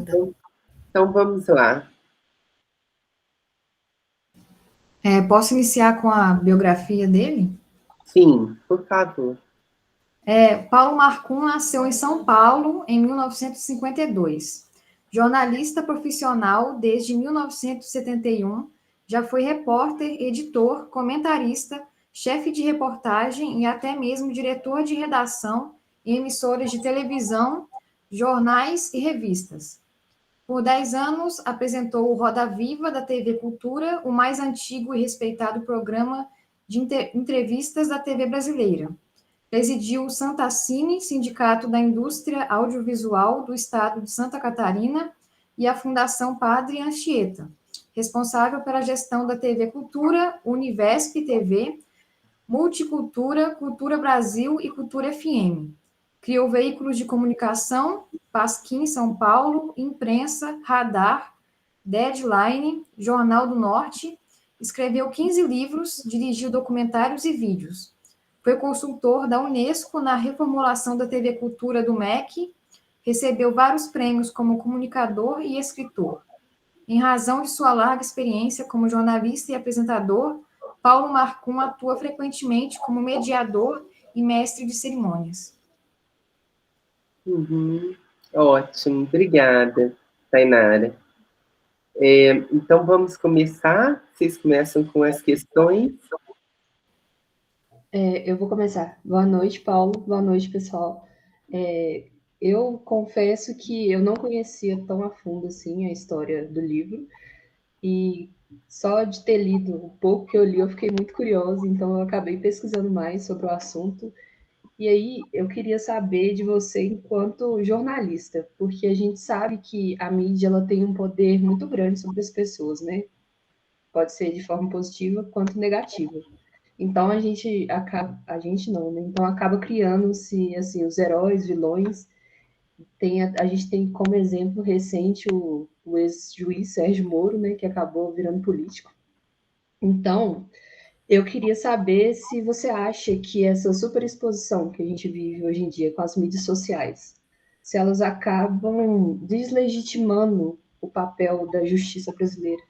Obrigada. Então vamos lá. Posso iniciar com a biografia dele? Sim, por favor. Paulo Marcum nasceu em São Paulo em 1952. Jornalista profissional desde 1971, já foi repórter, editor, comentarista, chefe de reportagem e até mesmo diretor de redação em emissoras de televisão, jornais e revistas. Por 10 anos, apresentou o Roda Viva da TV Cultura, o mais antigo e respeitado programa de entrevistas da TV brasileira. Presidiu o Santacine, Sindicato da Indústria Audiovisual do Estado de Santa Catarina, e a Fundação Padre Anchieta, responsável pela gestão da TV Cultura, Univesp TV, Multicultura, Cultura Brasil e Cultura FM. Criou veículos de comunicação, Pasquim São Paulo, Imprensa, Radar, Deadline, Jornal do Norte, escreveu 15 livros, dirigiu documentários e vídeos. Foi consultor da Unesco na reformulação da TV Cultura do MEC, recebeu vários prêmios como comunicador e escritor. Em razão de sua larga experiência como jornalista e apresentador, Paulo Marcum atua frequentemente como mediador e mestre de cerimônias. Ótimo, obrigada, Tainara. Então vamos começar? Vocês começam com as questões? Eu vou começar. Boa noite, Paulo. Boa noite, pessoal. Eu confesso que eu não conhecia tão a fundo assim a história do livro, e só de ter lido o pouco que eu li, eu fiquei muito curiosa, então eu acabei pesquisando mais sobre o assunto. E aí eu queria saber de você enquanto jornalista, porque a gente sabe que a mídia ela tem um poder muito grande sobre as pessoas, né? Pode ser de forma positiva quanto negativa. Então a gente não, né? Então acaba criando-se assim os heróis, vilões. A gente tem como exemplo recente o ex-juiz Sérgio Moro, né, que acabou virando político. Então, eu queria saber se você acha que essa superexposição que a gente vive hoje em dia com as mídias sociais, se elas acabam deslegitimando o papel da justiça brasileira.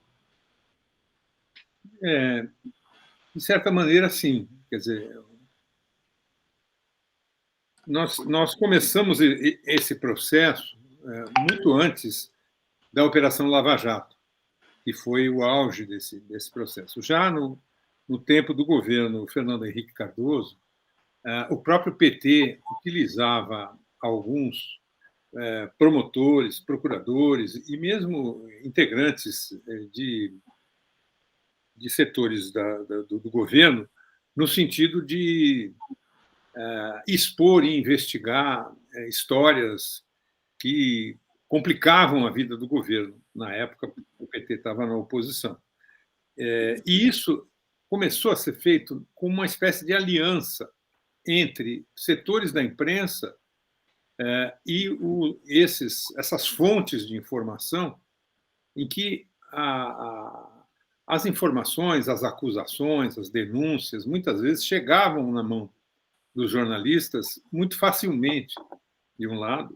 De certa maneira, sim. Quer dizer, nós começamos esse processo muito antes da Operação Lava Jato, que foi o auge desse processo. Já no tempo do governo Fernando Henrique Cardoso, o próprio PT utilizava alguns promotores, procuradores e mesmo integrantes de setores do governo no sentido de expor e investigar histórias que complicavam a vida do governo. Na época, o PT estava na oposição. E isso começou a ser feito com uma espécie de aliança entre setores da imprensa e essas fontes de informação em que as informações, as acusações, as denúncias, muitas vezes chegavam na mão dos jornalistas muito facilmente, de um lado,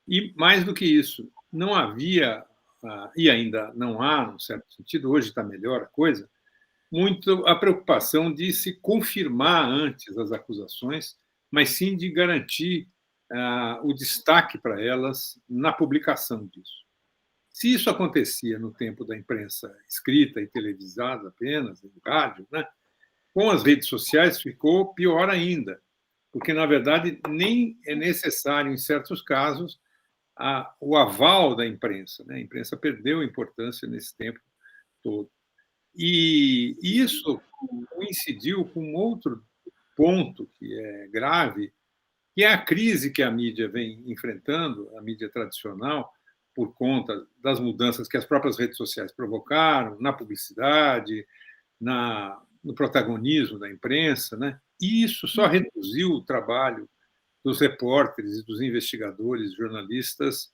e mais do que isso, não havia, e ainda não há, num certo sentido, hoje está melhor a coisa, muito a preocupação de se confirmar antes as acusações, mas sim de garantir o destaque para elas na publicação disso. Se isso acontecia no tempo da imprensa escrita e televisada apenas, no rádio, né? Com as redes sociais ficou pior ainda, porque, na verdade, nem é necessário, em certos casos, o aval da imprensa. Né? A imprensa perdeu importância nesse tempo todo. E isso coincidiu com outro ponto que é grave, que é a crise que a mídia vem enfrentando, a mídia tradicional, por conta das mudanças que as próprias redes sociais provocaram na publicidade, no protagonismo da imprensa, né? E isso só reduziu o trabalho dos repórteres e dos investigadores, jornalistas,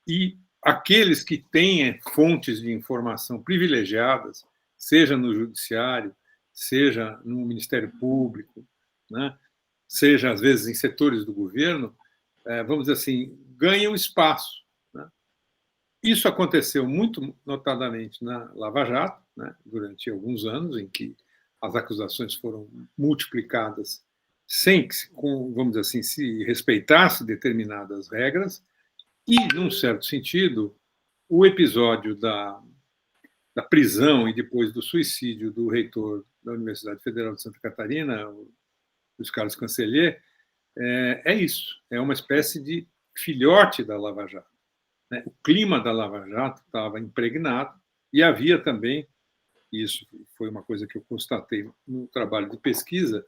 e aqueles que têm fontes de informação privilegiadas, seja no judiciário, seja no Ministério Público, né? Seja, às vezes, em setores do governo, vamos dizer assim, ganham espaço, Isso aconteceu muito notadamente na Lava Jato, né, durante alguns anos, em que as acusações foram multiplicadas sem que, vamos dizer assim, se respeitasse determinadas regras, e, num certo sentido, o episódio da prisão e depois do suicídio do reitor da Universidade Federal de Santa Catarina, o Luiz Carlos Cancellier, é isso, é uma espécie de filhote da Lava Jato. O clima da Lava Jato estava impregnado e havia também, isso foi uma coisa que eu constatei no trabalho de pesquisa,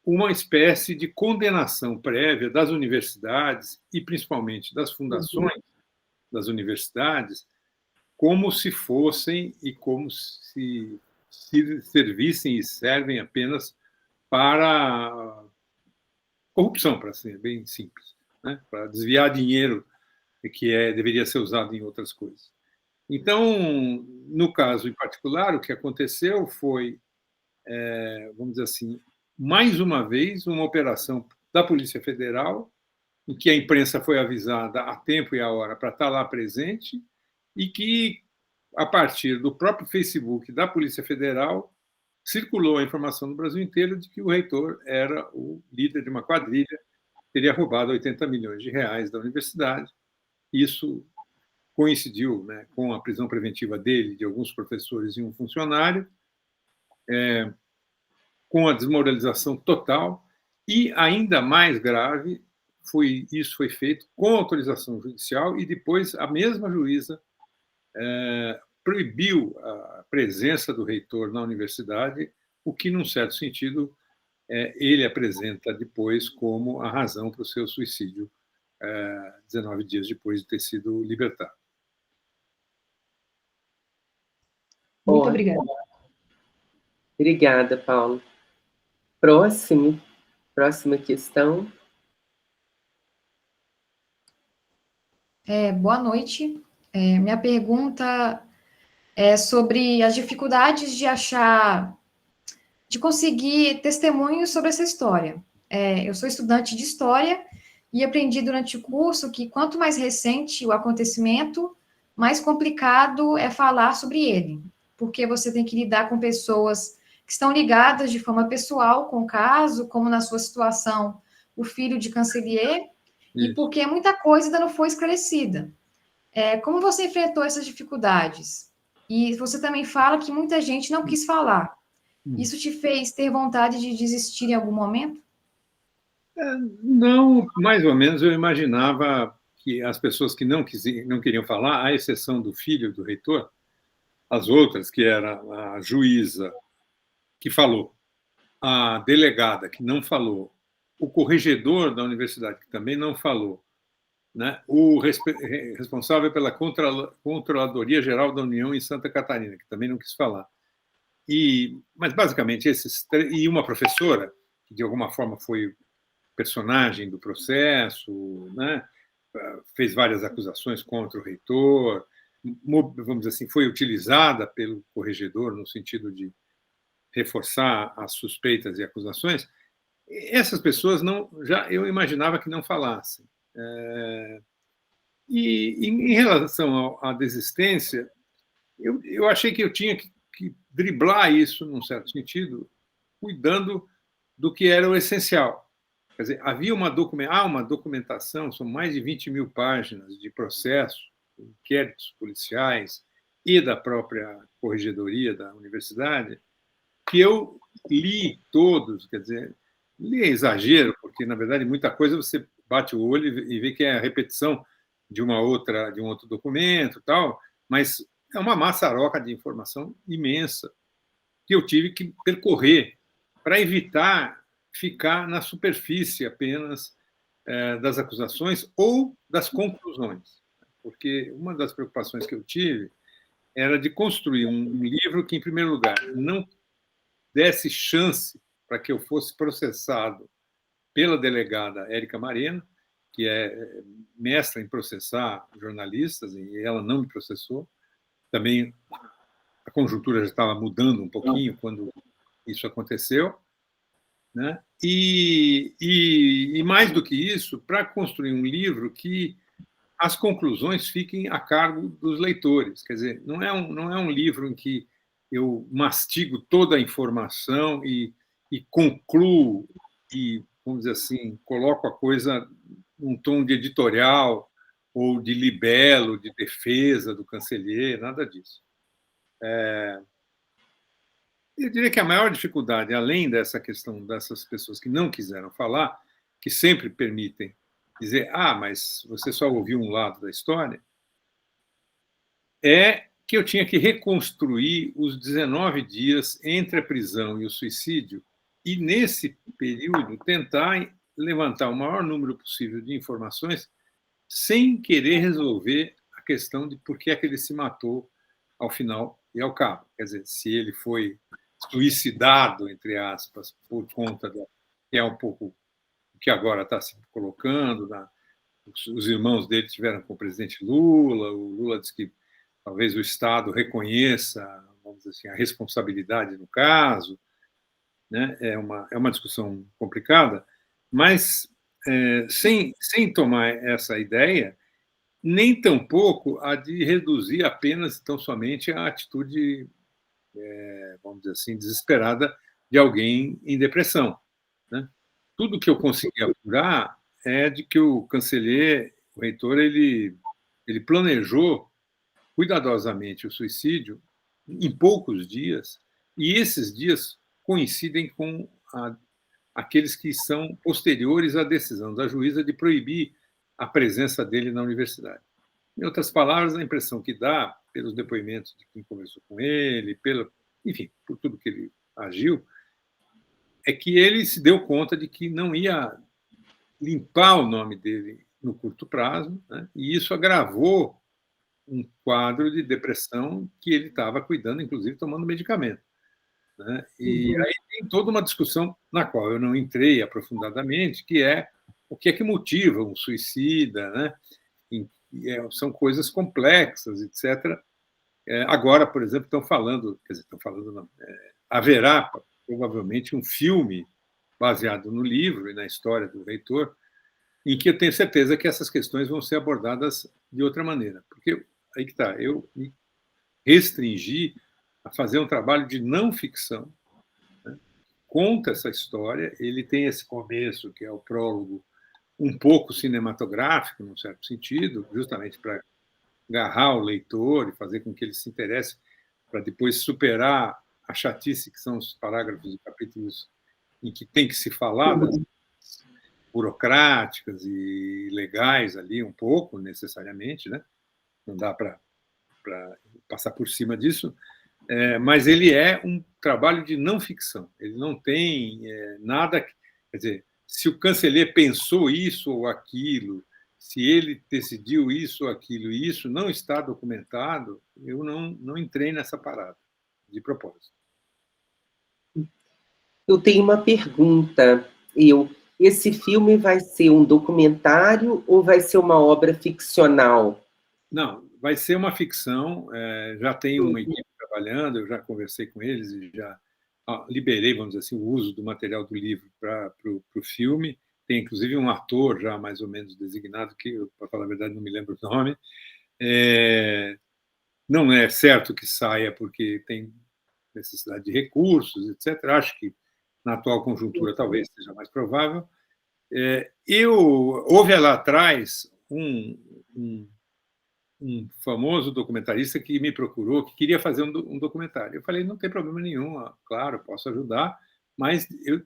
uma espécie de condenação prévia das universidades e principalmente das fundações das universidades, como se fossem e como se servissem e servem apenas para corrupção, para ser bem simples, né? Para desviar dinheiro que deveria ser usado em outras coisas. Então, no caso em particular, o que aconteceu foi, vamos dizer assim, mais uma vez, uma operação da Polícia Federal, em que a imprensa foi avisada a tempo e a hora para estar lá presente, e que, a partir do próprio Facebook da Polícia Federal, circulou a informação no Brasil inteiro de que o reitor era o líder de uma quadrilha, teria roubado 80 milhões de reais da universidade. Isso coincidiu, né, com a prisão preventiva dele, de alguns professores e um funcionário, com a desmoralização total, e, ainda mais grave, isso foi feito com autorização judicial, e depois a mesma juíza proibiu a presença do reitor na universidade, o que, num certo sentido, ele apresenta depois como a razão para o seu suicídio, 19 dias depois de ter sido libertado. Muito obrigada. Obrigada, Paulo. Próxima questão. Boa noite. Minha pergunta é sobre as dificuldades de conseguir testemunhos sobre essa história. Eu sou estudante de história e aprendi durante o curso que quanto mais recente o acontecimento, mais complicado é falar sobre ele, porque você tem que lidar com pessoas que estão ligadas de forma pessoal com o caso, como na sua situação, o filho de Cancellier, e porque muita coisa ainda não foi esclarecida. Como você enfrentou essas dificuldades? E você também fala que muita gente não quis falar. Isso te fez ter vontade de desistir em algum momento? Não, mais ou menos eu imaginava que as pessoas que não queriam falar, à exceção do filho do reitor, as outras, que era a juíza que falou, a delegada que não falou, o corregedor da universidade que também não falou, né? O responsável pela Controladoria Geral da União em Santa Catarina, que também não quis falar. Mas, basicamente, e uma professora, que de alguma forma foi personagem do processo, né? Fez várias acusações contra o reitor, vamos dizer assim, foi utilizada pelo corregedor no sentido de reforçar as suspeitas e acusações. Essas pessoas eu imaginava que não falassem. E em relação à desistência, eu achei que eu tinha que driblar isso, num certo sentido, cuidando do que era o essencial. Quer dizer, havia uma documentação, são mais de 20 mil páginas de processo, inquéritos policiais e da própria corregedoria da universidade, que eu li todos, quer dizer, li é exagero, porque, na verdade, muita coisa você bate o olho e vê que é a repetição de um outro documento, tal, mas é uma maçaroca de informação imensa que eu tive que percorrer para evitar ficar na superfície apenas das acusações ou das conclusões, porque uma das preocupações que eu tive era de construir um livro que, em primeiro lugar, não desse chance para que eu fosse processado pela delegada Érica Marena, que é mestra em processar jornalistas, e ela não me processou. Também a conjuntura já estava mudando um pouquinho quando isso aconteceu, né? E mais do que isso, para construir um livro que as conclusões fiquem a cargo dos leitores. Quer dizer, não é um livro em que eu mastigo toda a informação e concluo e, vamos dizer assim, coloco a coisa num tom de editorial ou de libelo, de defesa do Cancellier, nada disso. Eu diria que a maior dificuldade, além dessa questão dessas pessoas que não quiseram falar, que sempre permitem dizer, mas você só ouviu um lado da história, é que eu tinha que reconstruir os 19 dias entre a prisão e o suicídio e, nesse período, tentar levantar o maior número possível de informações sem querer resolver a questão de por que é que ele se matou ao final e ao cabo. Quer dizer, se ele foi suicidado, entre aspas, por conta que é um pouco o que agora está se colocando, os irmãos dele tiveram com o presidente Lula, o Lula disse que talvez o Estado reconheça, vamos dizer assim, a responsabilidade no caso, né? É uma discussão complicada, mas sem tomar essa ideia, nem tampouco a de reduzir apenas, tão somente, a atitude, vamos dizer assim, desesperada de alguém em depressão, né? Tudo que eu consegui apurar é de que o Cancellier, o reitor, ele planejou cuidadosamente o suicídio em poucos dias, e esses dias coincidem com aqueles que são posteriores à decisão da juíza de proibir a presença dele na universidade. Em outras palavras, a impressão que dá, pelos depoimentos de quem conversou com ele, enfim, por tudo que ele agiu, é que ele se deu conta de que não ia limpar o nome dele no curto prazo, né? E isso agravou um quadro de depressão que ele estava cuidando, inclusive tomando medicamento, né? E aí tem toda uma discussão na qual eu não entrei aprofundadamente, que é o que é que motiva um suicida, né? São coisas complexas, etc. Agora, por exemplo, não, haverá provavelmente um filme baseado no livro e na história do reitor, em que eu tenho certeza que essas questões vão ser abordadas de outra maneira. Porque aí que está, eu me restringi a fazer um trabalho de não ficção, né? Conta essa história, ele tem esse começo, que é o prólogo, um pouco cinematográfico, num certo sentido, justamente para agarrar o leitor e fazer com que ele se interesse, para depois superar a chatice que são os parágrafos e capítulos em que tem que se falar das burocráticas e legais ali um pouco, necessariamente, né? Não dá para passar por cima disso, mas ele é um trabalho de não ficção. Ele não tem nada... Quer dizer, se o Cancellier pensou isso ou aquilo, se ele decidiu isso ou aquilo, e isso não está documentado, eu não entrei nessa parada, de propósito. Eu tenho uma pergunta. Esse filme vai ser um documentário ou vai ser uma obra ficcional? Não, vai ser uma ficção. Já tem uma equipe trabalhando, eu já conversei com eles e já liberei, vamos dizer assim, o uso do material do livro para o filme. Tem, inclusive, um ator já mais ou menos designado, que, para falar a verdade, não me lembro o nome. Não é certo que saia, porque tem necessidade de recursos, etc. Acho que, na atual conjuntura, talvez seja mais provável. Houve lá atrás um famoso documentarista que me procurou, que queria fazer um documentário. Eu falei, não tem problema nenhum, claro, posso ajudar, mas eu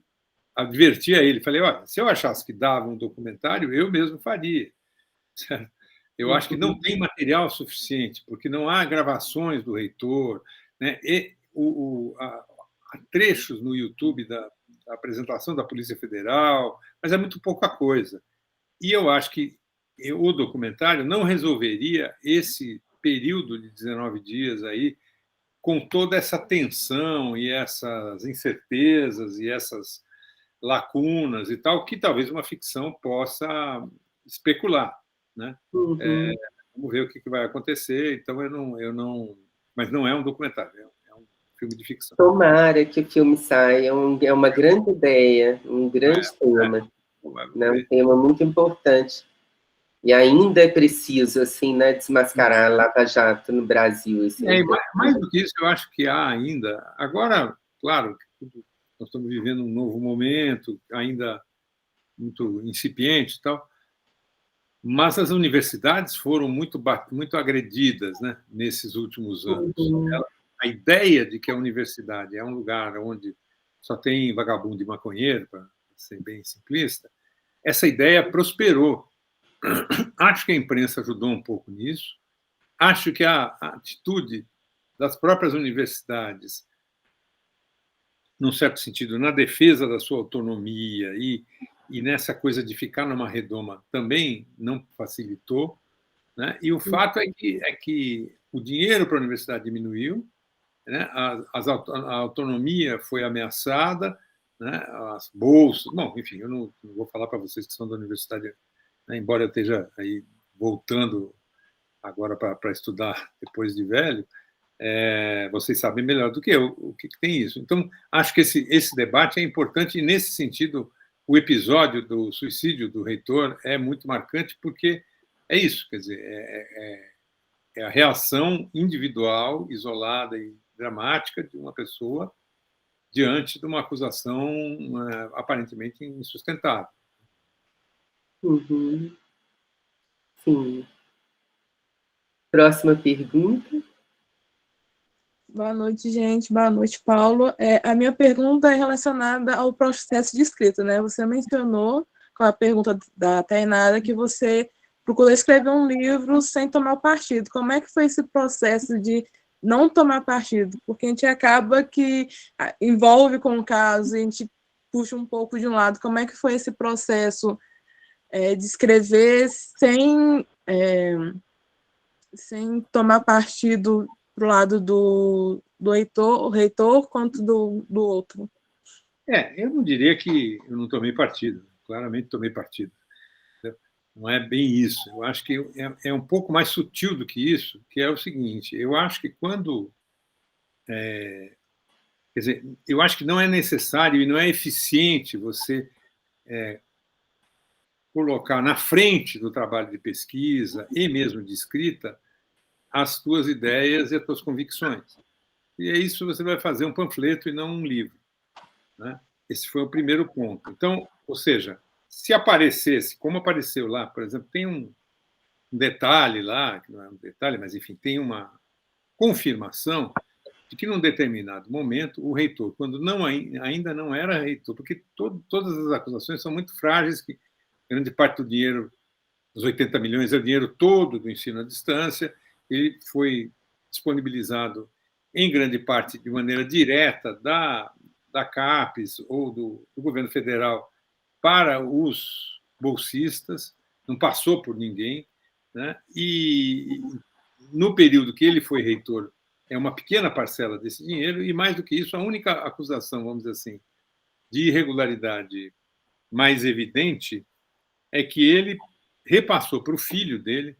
adverti a ele, falei, olha, se eu achasse que dava um documentário, eu mesmo faria. Certo? Eu acho que não tem material suficiente, porque não há gravações do reitor, né? Há trechos no YouTube da apresentação da Polícia Federal, mas é muito pouca coisa. E eu acho que o documentário não resolveria esse período de 19 dias aí, com toda essa tensão e essas incertezas e essas lacunas e tal, que talvez uma ficção possa especular, né? Vamos ver o que vai acontecer. Então, eu não... Mas não é um documentário, é um filme de ficção. Tomara que o filme saia. É uma grande ideia, um grande tema. Né? Um tema muito importante. E ainda é preciso, assim, né, desmascarar a Lava Jato no Brasil. Assim, mais do que isso, eu acho que há ainda... Agora, claro, nós estamos vivendo um novo momento, ainda muito incipiente e tal, mas as universidades foram muito agredidas, né, nesses últimos anos. A ideia de que a universidade é um lugar onde só tem vagabundo e maconheiro, para ser bem simplista, essa ideia prosperou. Acho que a imprensa ajudou um pouco nisso. Acho que a atitude das próprias universidades, num certo sentido, na defesa da sua autonomia e nessa coisa de ficar numa redoma, também não facilitou. Né? E o fato é que o dinheiro para a universidade diminuiu, né? A autonomia foi ameaçada, né? As bolsas... Bom, enfim, eu não vou falar para vocês que são da universidade, né? Embora eu esteja aí voltando agora para estudar depois de velho, vocês sabem melhor do que eu o que tem isso. Então, acho que esse debate é importante e, nesse sentido, o episódio do suicídio do reitor é muito marcante, porque é isso, quer dizer, é a reação individual, isolada e dramática de uma pessoa diante de uma acusação aparentemente insustentável. Uhum. Sim. Próxima pergunta. Boa noite, gente. Boa noite, Paulo. A minha pergunta é relacionada ao processo de escrita, né? Você mencionou, com a pergunta da Tainara, que você procurou escrever um livro sem tomar partido. Como é que foi esse processo de não tomar partido? Porque a gente acaba que envolve com o caso, e a gente puxa um pouco de um lado. Como é que foi esse processo de escrever sem tomar partido para o lado do reitor quanto do outro? Eu não diria que eu não tomei partido. Claramente tomei partido. Não é bem isso. Eu acho que é um pouco mais sutil do que isso, que é o seguinte: eu acho que quando... quer dizer, eu acho que não é necessário e não é eficiente você colocar na frente do trabalho de pesquisa e mesmo de escrita as tuas ideias e as tuas convicções. E é isso, você vai fazer um panfleto e não um livro. Né? Esse foi o primeiro ponto. Então, ou seja, se aparecesse, como apareceu lá, por exemplo, tem um detalhe lá, que não é um detalhe, mas, enfim, tem uma confirmação de que, num determinado momento, o reitor, quando ainda não era reitor, porque todas as acusações são muito frágeis, que grande parte do dinheiro, os 80 milhões, é o dinheiro todo do ensino à distância, ele foi disponibilizado, em grande parte, de maneira direta da CAPES ou do governo federal para os bolsistas, não passou por ninguém. Né? E, no período que ele foi reitor, é uma pequena parcela desse dinheiro, e, mais do que isso, a única acusação, vamos dizer assim, de irregularidade mais evidente é que ele repassou para o filho dele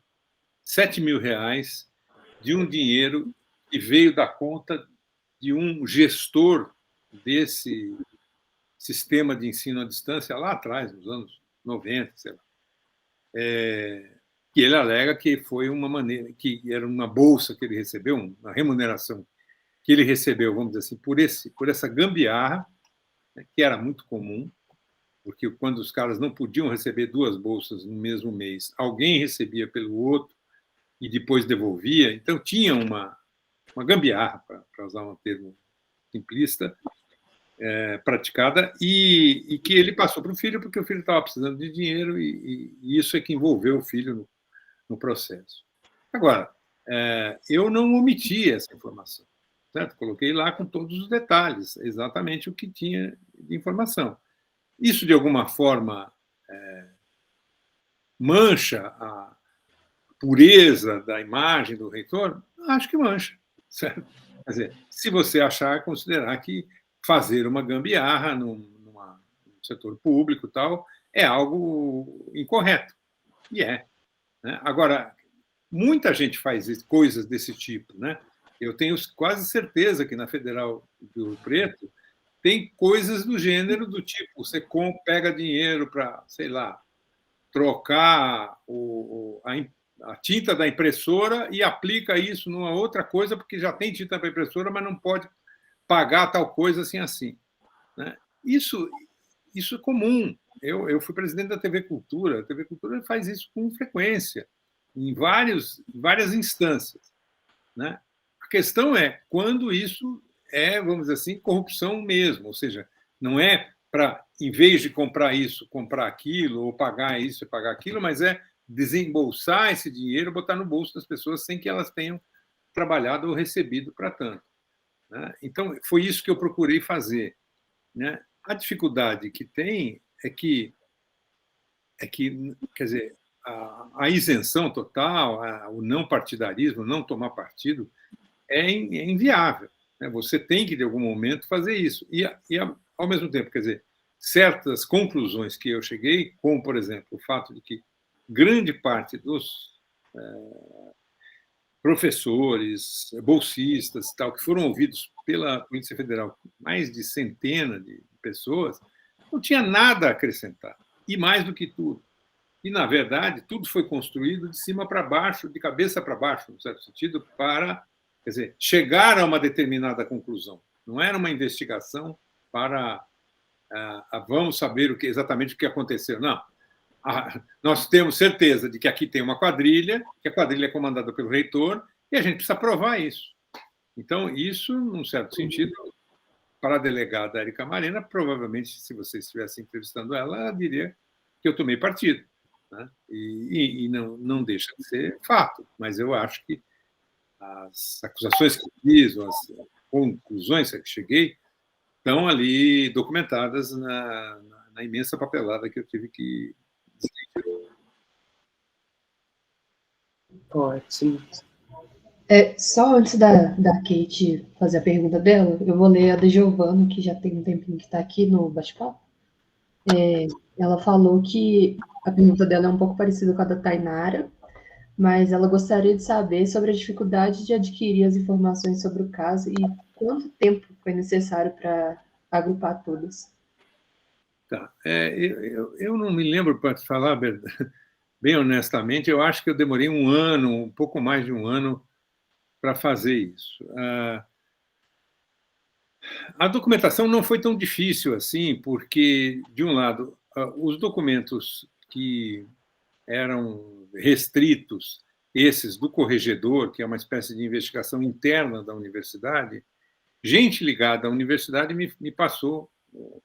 R$7.000 de um dinheiro que veio da conta de um gestor desse sistema de ensino à distância lá atrás, nos anos 90, sei lá. Que ele alega que foi uma maneira, que era uma bolsa que ele recebeu, uma remuneração que ele recebeu, vamos dizer assim, por essa gambiarra, né, que era muito comum, porque quando os caras não podiam receber duas bolsas no mesmo mês, alguém recebia pelo outro e depois devolvia. Então, tinha uma gambiarra, para usar um termo simplista, praticada, e que ele passou para o filho, porque o filho estava precisando de dinheiro, e isso é que envolveu o filho no processo. Agora, eu não omiti essa informação, certo? Coloquei lá com todos os detalhes, exatamente o que tinha de informação. Isso, de alguma forma, mancha a pureza da imagem do reitor? Acho que mancha, certo? Quer dizer, se você considerar que fazer uma gambiarra no setor público e tal é algo incorreto. E é. Né? Agora, muita gente faz coisas desse tipo. Né? Eu tenho quase certeza que na Federal de Ouro Preto tem coisas do gênero do tipo: você pega dinheiro para, sei lá, trocar a tinta da impressora e aplica isso numa outra coisa, porque já tem tinta para impressora, mas não pode pagar tal coisa assim. Né? Isso é comum. Eu fui presidente da TV Cultura. A TV Cultura faz isso com frequência, em várias instâncias. Né? A questão é quando isso é, vamos dizer assim, corrupção mesmo, ou seja, não é para, em vez de comprar isso, comprar aquilo, ou pagar isso e pagar aquilo, mas é desembolsar esse dinheiro, botar no bolso das pessoas sem que elas tenham trabalhado ou recebido para tanto. Né? Então, foi isso que eu procurei fazer. Né? A dificuldade que tem é que quer dizer, a isenção total, o não partidarismo, não tomar partido, é inviável. Né? Você tem que, de algum momento, fazer isso. E, ao mesmo tempo, quer dizer, certas conclusões que eu cheguei, como, por exemplo, o fato de que grande parte dos professores, bolsistas, tal, que foram ouvidos pela Polícia Federal, mais de centenas de pessoas, não tinha nada a acrescentar. E mais do que tudo. E, na verdade, tudo foi construído de cima para baixo, de cabeça para baixo, no certo sentido, para, quer dizer, chegar a uma determinada conclusão. Não era uma investigação para vamos saber exatamente o que aconteceu. Não. Nós temos certeza de que aqui tem uma quadrilha, que a quadrilha é comandada pelo reitor, e a gente precisa provar isso. Então, isso, num certo sentido, para a delegada Érica Marena, provavelmente, se você estivesse entrevistando ela diria que eu tomei partido. Né? E não deixa de ser fato, mas eu acho que as acusações que fiz, as conclusões a que cheguei, estão ali documentadas na imensa papelada que eu tive que decidir. Ótimo. Só antes da Kate fazer a pergunta dela, eu vou ler a da Giovana, que já tem um tempinho que está aqui no bate-papo. Ela falou que a pergunta dela é um pouco parecida com a da Tainara, mas ela gostaria de saber sobre a dificuldade de adquirir as informações sobre o caso e quanto tempo foi necessário para agrupar todas. Tá. Eu não me lembro, para te falar bem honestamente, eu acho que eu demorei um pouco mais de um ano para fazer isso. A documentação não foi tão difícil assim, porque, de um lado, os documentos que eram restritos, esses do corregedor, que é uma espécie de investigação interna da universidade, gente ligada à universidade me passou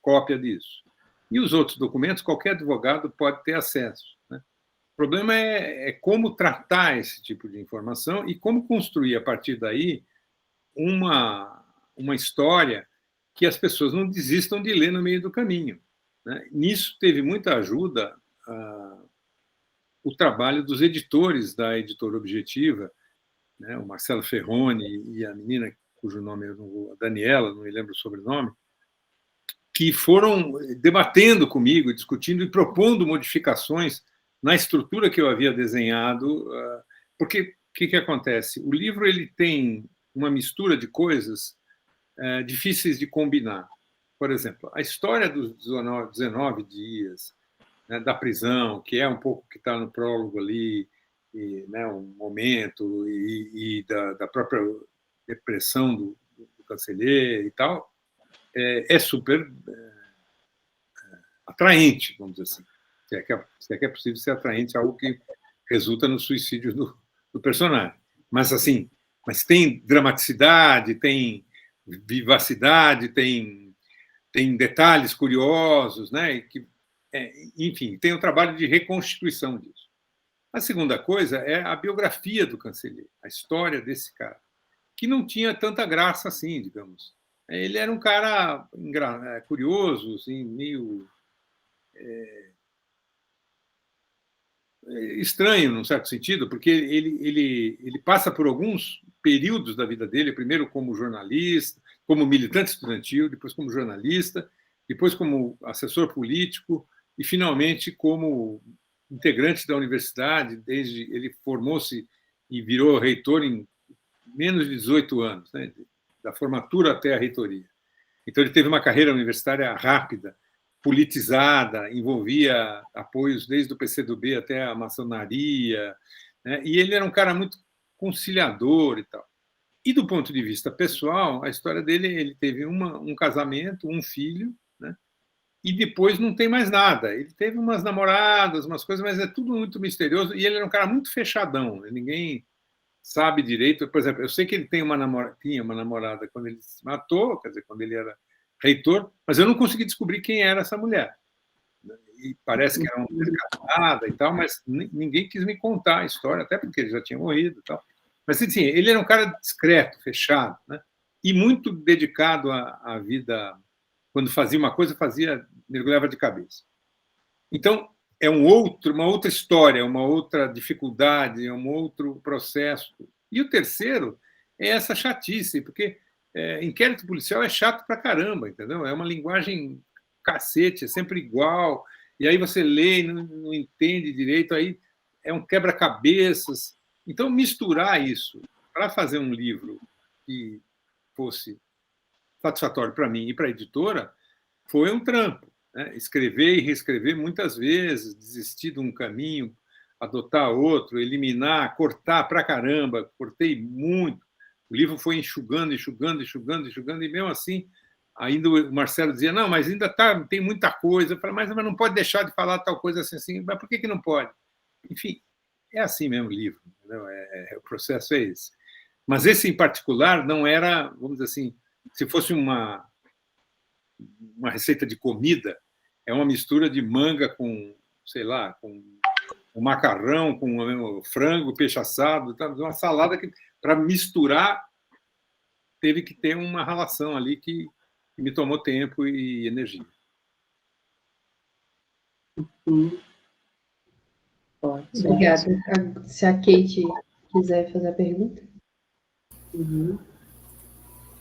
cópia disso. E os outros documentos, qualquer advogado pode ter acesso. Né? O problema é como tratar esse tipo de informação e como construir, a partir daí, uma história que as pessoas não desistam de ler no meio do caminho. Né? Nisso teve muita ajuda o trabalho dos editores da Editora Objetiva, né? O Marcelo Ferroni e a menina cujo nome eu não vou, a Daniela, não me lembro o sobrenome, que foram debatendo comigo, discutindo e propondo modificações na estrutura que eu havia desenhado, porque o que acontece? O livro ele tem uma mistura de coisas difíceis de combinar. Por exemplo, a história dos 19 dias, né, da prisão, que é um pouco que está no prólogo ali, e, né, um momento, e da própria depressão do Canceller e tal, é super atraente, vamos dizer assim. Se é que é possível ser atraente algo que resulta no suicídio do personagem. Mas, assim, tem dramaticidade, tem vivacidade, tem detalhes curiosos, né? Enfim, tem um trabalho de reconstituição disso. A segunda coisa é a biografia do Canceller, a história desse cara, que não tinha tanta graça assim, digamos. Ele era um cara curioso, assim, meio estranho, num certo sentido, porque ele passa por alguns períodos da vida dele, primeiro como jornalista, como militante estudantil, depois como jornalista, depois como assessor político e, finalmente, como integrante da universidade. Ele formou-se e virou reitor em menos de 18 anos, né? Da formatura até a reitoria. Então, ele teve uma carreira universitária rápida, politizada, envolvia apoios desde o PCdoB até a maçonaria, né? E ele era um cara muito conciliador e tal. E do ponto de vista pessoal, a história dele, ele teve um casamento, um filho, né? E depois não tem mais nada. Ele teve umas namoradas, umas coisas, mas é tudo muito misterioso. E ele era um cara muito fechadão, né? Ninguém sabe direito. Por exemplo, eu sei que ele tinha uma namorada quando ele se matou, quer dizer, quando ele era reitor, mas eu não consegui descobrir quem era essa mulher. E parece que era uma mulher casada e tal, mas ninguém quis me contar a história, até porque ele já tinha morrido e tal. Mas, assim, ele era um cara discreto, fechado, né? E muito dedicado à vida. Quando fazia uma coisa, mergulhava de cabeça. Então, é uma outra história, uma outra dificuldade, é um outro processo. E o terceiro é essa chatice, porque inquérito policial é chato pra caramba, entendeu? É uma linguagem cacete, é sempre igual, e aí você lê e não entende direito, aí é um quebra-cabeças. Então, misturar isso para fazer um livro que fosse satisfatório para mim e para a editora foi um trampo, né? Escrever e reescrever muitas vezes, desistir de um caminho, adotar outro, eliminar, cortar para caramba, cortei muito. O livro foi enxugando, e mesmo assim, ainda o Marcelo dizia, não, mas ainda tem muita coisa. Eu falei, mas não pode deixar de falar tal coisa assim. Mas por que não pode? Enfim, é assim mesmo o livro, entendeu? O processo é esse. Mas esse, em particular, não era, vamos dizer assim, se fosse uma receita de comida, é uma mistura de manga com, sei lá, com macarrão, com frango, peixe assado, tá? Uma salada que, para misturar, teve que ter uma relação ali que me tomou tempo e energia. Obrigada. Se a Kate quiser fazer a pergunta.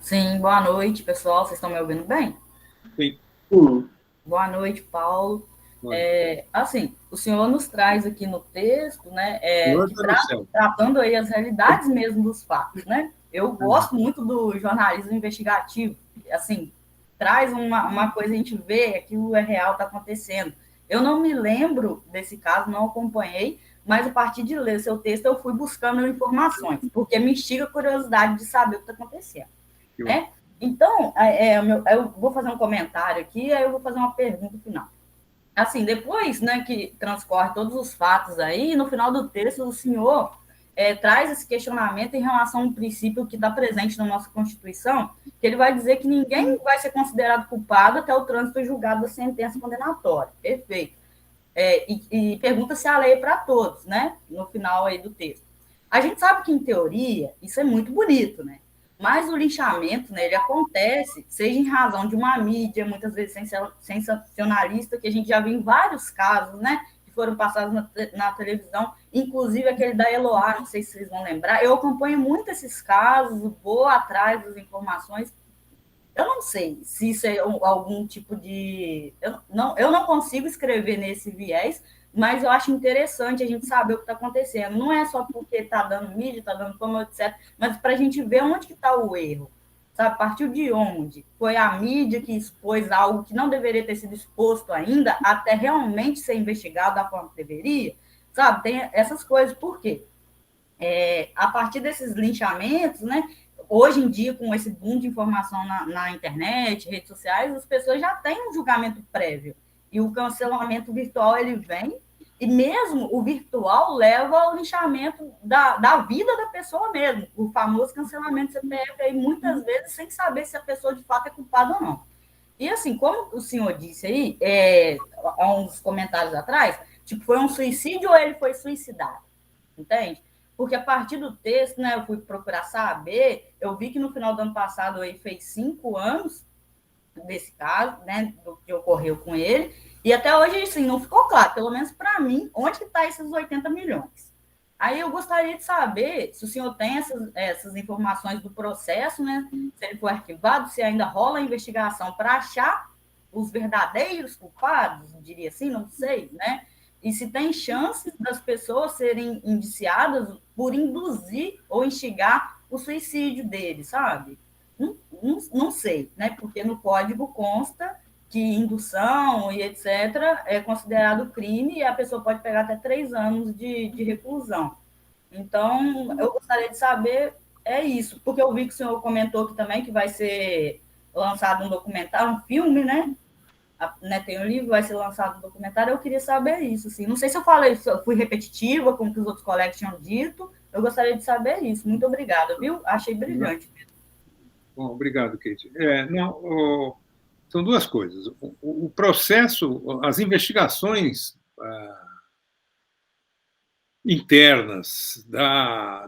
Sim, boa noite, pessoal. Vocês estão me ouvindo bem? Sim. Boa noite, Paulo. Assim, o senhor nos traz aqui no texto, né, tratando aí as realidades mesmo dos fatos, né? Eu gosto muito do jornalismo investigativo, assim, traz uma coisa, a gente vê aquilo é real, está acontecendo. Eu não me lembro desse caso, não acompanhei, mas a partir de ler seu texto eu fui buscando informações, porque me instiga a curiosidade de saber o que está acontecendo, né? Então, eu vou fazer um comentário aqui, aí eu vou fazer uma pergunta final. Assim, depois, né, que transcorre todos os fatos aí, no final do texto o senhor traz esse questionamento em relação a um princípio que está presente na nossa Constituição, que ele vai dizer que ninguém vai ser considerado culpado até o trânsito julgado da sentença condenatória. Perfeito. E pergunta se a lei é para todos, né, no final aí do texto. A gente sabe que, em teoria, isso é muito bonito, né? Mas o linchamento, né, ele acontece, seja em razão de uma mídia, muitas vezes sensacionalista, que a gente já viu em vários casos, né, que foram passados na televisão, inclusive aquele da Eloá, não sei se vocês vão lembrar. Eu acompanho muito esses casos, vou atrás das informações. Eu não sei se isso é algum tipo de... Eu não consigo escrever nesse viés, mas eu acho interessante a gente saber o que está acontecendo. Não é só porque está dando mídia, está dando fama, etc., mas para a gente ver onde que está o erro. Sabe? Partiu de onde? Foi a mídia que expôs algo que não deveria ter sido exposto ainda, até realmente ser investigado da forma que deveria? Sabe? Tem essas coisas. Por quê? A partir desses linchamentos, né? Hoje em dia, com esse boom de informação na internet, redes sociais, as pessoas já têm um julgamento prévio. E o cancelamento virtual, ele vem, e mesmo o virtual leva ao linchamento da vida da pessoa mesmo, o famoso cancelamento CPF, aí, muitas vezes sem saber se a pessoa de fato é culpada ou não. E assim, como o senhor disse aí, há uns comentários atrás, tipo, foi um suicídio ou ele foi suicidado? Entende? Porque a partir do texto, né, eu fui procurar saber, eu vi que no final do ano passado aí fez 5 anos desse caso, né, do que ocorreu com ele, e até hoje, assim, não ficou claro, pelo menos para mim, onde que está esses 80 milhões. Aí eu gostaria de saber se o senhor tem essas informações do processo, né, se ele foi arquivado, se ainda rola a investigação para achar os verdadeiros culpados, diria assim, não sei, né, e se tem chances das pessoas serem indiciadas por induzir ou instigar o suicídio dele, sabe? Não sei, né? Porque no código consta que indução e etc. é considerado crime e a pessoa pode pegar até 3 anos de reclusão. Então, eu gostaria de saber, isso, porque eu vi que o senhor comentou aqui também que vai ser lançado um documentário, um filme, né? Tem um livro, vai ser lançado um documentário, eu queria saber isso, assim. Não sei se eu fui repetitiva, como que os outros colegas tinham dito, eu gostaria de saber isso. Muito obrigada, viu? Achei brilhante. Bom, obrigado, Kate. São duas coisas. O processo, as investigações internas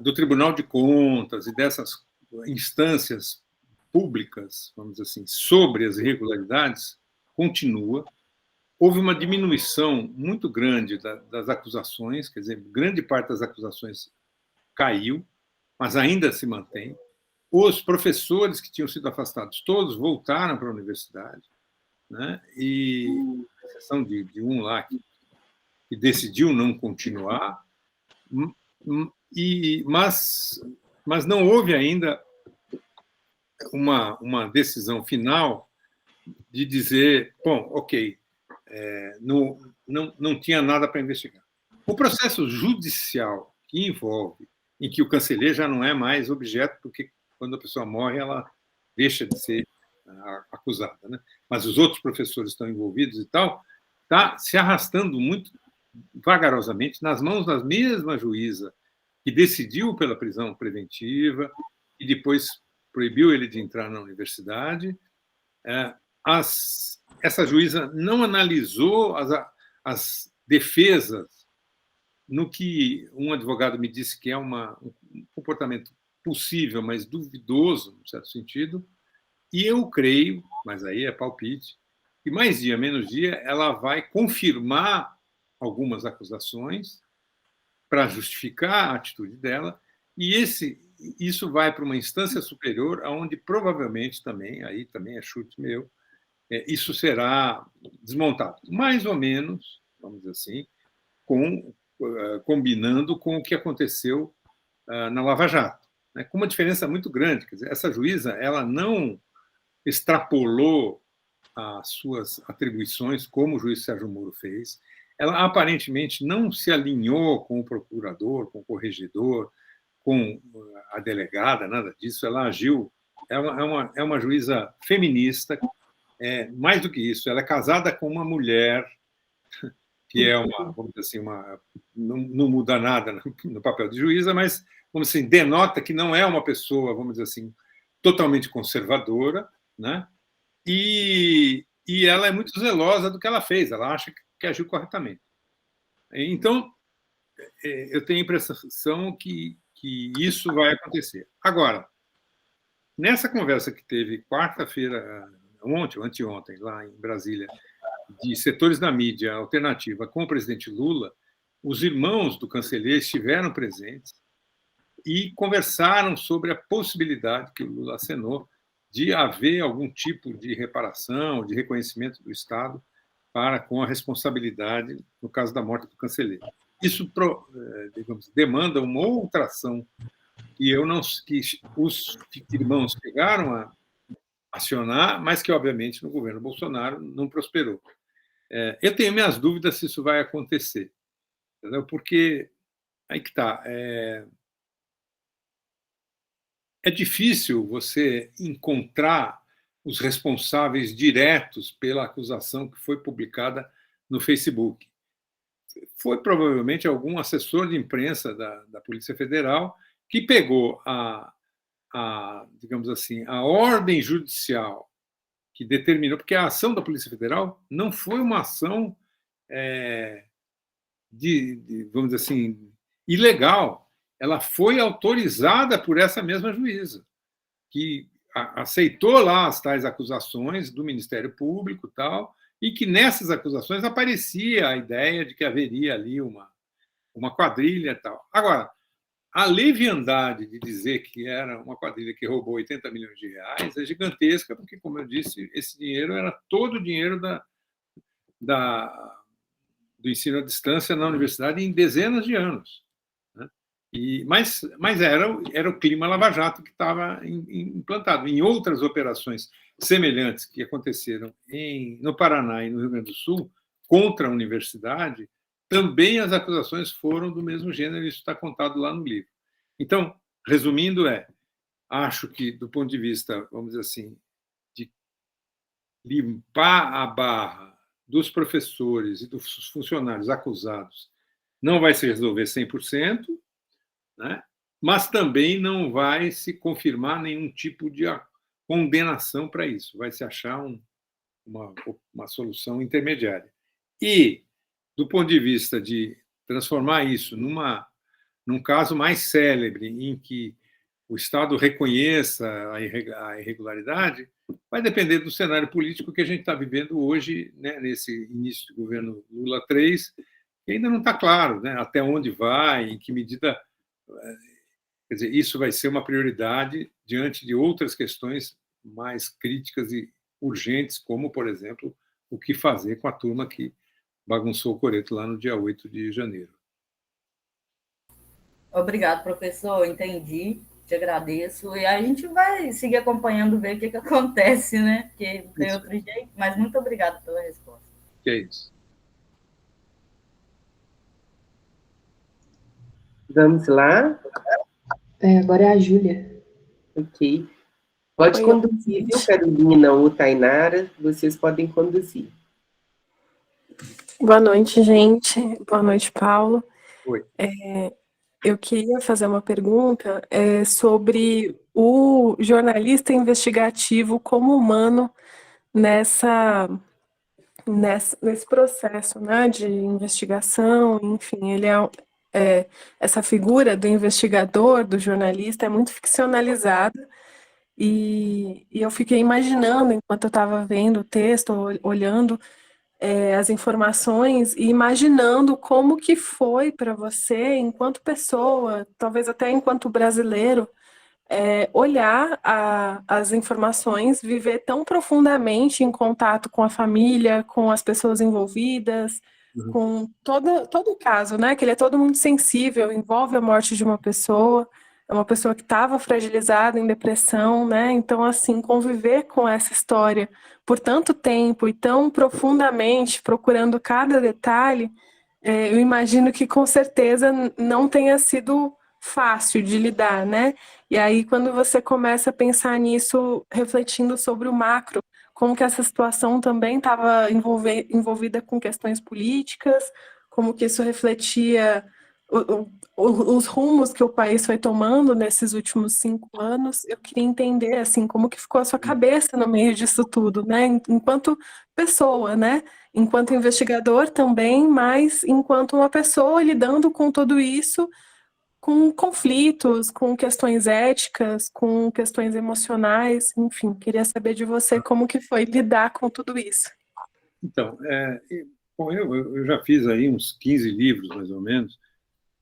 do Tribunal de Contas e dessas instâncias públicas, vamos dizer assim, sobre as irregularidades, continua. Houve uma diminuição muito grande das acusações, quer dizer, grande parte das acusações caiu, mas ainda se mantém. Os professores que tinham sido afastados, todos voltaram para a universidade, né? E a exceção de um lá que decidiu não continuar, mas não houve ainda uma decisão final de dizer, bom, ok, não tinha nada para investigar. O processo judicial que envolve, em que o canceler já não é mais objeto, porque quando a pessoa morre, ela deixa de ser acusada, né? Mas os outros professores estão envolvidos e tal, está se arrastando muito vagarosamente nas mãos da mesma juíza que decidiu pela prisão preventiva e depois proibiu ele de entrar na universidade. Essa juíza não analisou as defesas no que um advogado me disse que é um comportamento possível, mas duvidoso, no certo sentido, e eu creio, mas aí é palpite, que mais dia, menos dia, ela vai confirmar algumas acusações para justificar a atitude dela, e isso vai para uma instância superior, onde provavelmente também, aí também é chute meu, isso será desmontado, mais ou menos, vamos dizer assim, combinando com o que aconteceu na Lava Jato, né, com uma diferença muito grande. Quer dizer, essa juíza ela não extrapolou as suas atribuições, como o juiz Sérgio Moro fez. Ela aparentemente não se alinhou com o procurador, com o corregedor, com a delegada, nada disso. Ela agiu. É uma juíza feminista. Mais do que isso, ela é casada com uma mulher que é vamos dizer assim, não muda nada no papel de juíza, mas vamos dizer assim, denota que não é uma pessoa, vamos dizer assim, totalmente conservadora, né? E ela é muito zelosa do que ela fez, ela acha que agiu corretamente. Então, eu tenho a impressão que isso vai acontecer. Agora, nessa conversa que teve quarta-feira, anteontem, lá em Brasília, de setores da mídia alternativa com o presidente Lula, os irmãos do canceler estiveram presentes e conversaram sobre a possibilidade que o Lula acenou de haver algum tipo de reparação, de reconhecimento do Estado com a responsabilidade no caso da morte do canceler. Isso, digamos, demanda uma outra ação que os irmãos chegaram a acionar, mas que, obviamente, no governo Bolsonaro não prosperou. Eu tenho minhas dúvidas se isso vai acontecer, entendeu? Porque aí que está. É difícil você encontrar os responsáveis diretos pela acusação que foi publicada no Facebook. Foi provavelmente algum assessor de imprensa da Polícia Federal que pegou digamos assim, a ordem judicial que determinou, porque a ação da Polícia Federal não foi uma ação vamos dizer assim, ilegal. Ela foi autorizada por essa mesma juíza, que aceitou lá as tais acusações do Ministério Público e que nessas acusações aparecia a ideia de que haveria ali uma quadrilha e tal. Agora, a leviandade de dizer que era uma quadrilha que roubou 80 milhões de reais é gigantesca, porque, como eu disse, esse dinheiro era todo o dinheiro do ensino à distância na universidade em dezenas de anos, né? Mas era o clima Lava Jato que estava implantado. Em outras operações semelhantes que aconteceram no Paraná e no Rio Grande do Sul, contra a universidade, também as acusações foram do mesmo gênero, isso está contado lá no livro. Então, resumindo, acho que, do ponto de vista, vamos dizer assim, de limpar a barra dos professores e dos funcionários acusados, não vai se resolver 100%, né? Mas também não vai se confirmar nenhum tipo de condenação para isso, vai se achar uma solução intermediária. E, do ponto de vista de transformar isso num caso mais célebre, em que o Estado reconheça a irregularidade, vai depender do cenário político que a gente está vivendo hoje, né, nesse início do governo Lula III, que ainda não está claro, né, até onde vai, em que medida. Quer dizer, isso vai ser uma prioridade diante de outras questões mais críticas e urgentes, como, por exemplo, o que fazer com a turma que bagunçou o coreto lá no dia 8 de janeiro. Obrigado, professor. Entendi. Te agradeço. E a gente vai seguir acompanhando, ver o que acontece, né? Porque não tem outro jeito. Mas muito obrigado pela resposta. Que é isso. Vamos lá? Agora é a Júlia. Ok. Pode conduzir, viu, Carolina ou Tainara? Vocês podem conduzir. Boa noite, gente. Boa noite, Paulo. Oi. Eu queria fazer uma pergunta sobre o jornalista investigativo como humano nesse processo, né, de investigação. Enfim, ele essa figura do investigador, do jornalista, é muito ficcionalizada. E eu fiquei imaginando, enquanto eu estava vendo o texto, olhando as informações e imaginando como que foi para você, enquanto pessoa, talvez até enquanto brasileiro, olhar as informações, viver tão profundamente em contato com a família, com as pessoas envolvidas, com todo o caso, né? Que ele é todo muito sensível, envolve a morte de uma pessoa, é uma pessoa que estava fragilizada, em depressão, né? Então, assim, conviver com essa história por tanto tempo e tão profundamente, procurando cada detalhe, eu imagino que com certeza não tenha sido fácil de lidar, né? E aí, quando você começa a pensar nisso, refletindo sobre o macro, como que essa situação também estava envolvida com questões políticas, como que isso refletia os rumos que o país foi tomando nesses últimos 5 anos. Eu queria entender, assim, como que ficou a sua cabeça no meio disso tudo, né? Enquanto pessoa, né? Enquanto investigador também, mas enquanto uma pessoa lidando com tudo isso, com conflitos, com questões éticas, com questões emocionais, enfim, queria saber de você como que foi lidar com tudo isso. Então, bom, eu já fiz aí uns 15 livros, mais ou menos,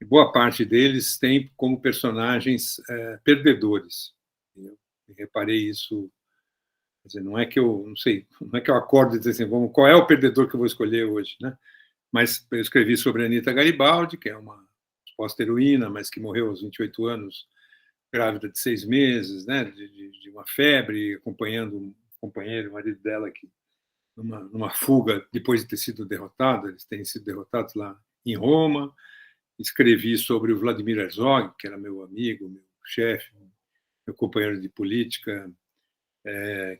e boa parte deles tem como personagens perdedores. Eu reparei isso, quer dizer, não é que eu, não sei, não é que eu acordo e dizer assim, qual é o perdedor que eu vou escolher hoje, né? Mas eu escrevi sobre a Anita Garibaldi, que é uma suposta heroína, mas que morreu aos 28 anos, grávida de 6 meses, né, de uma febre, acompanhando um companheiro, o marido dela, que numa fuga depois de ter sido derrotado, eles têm sido derrotados lá em Roma. Escrevi sobre o Vladimir Herzog, que era meu amigo, meu chefe, meu companheiro de política,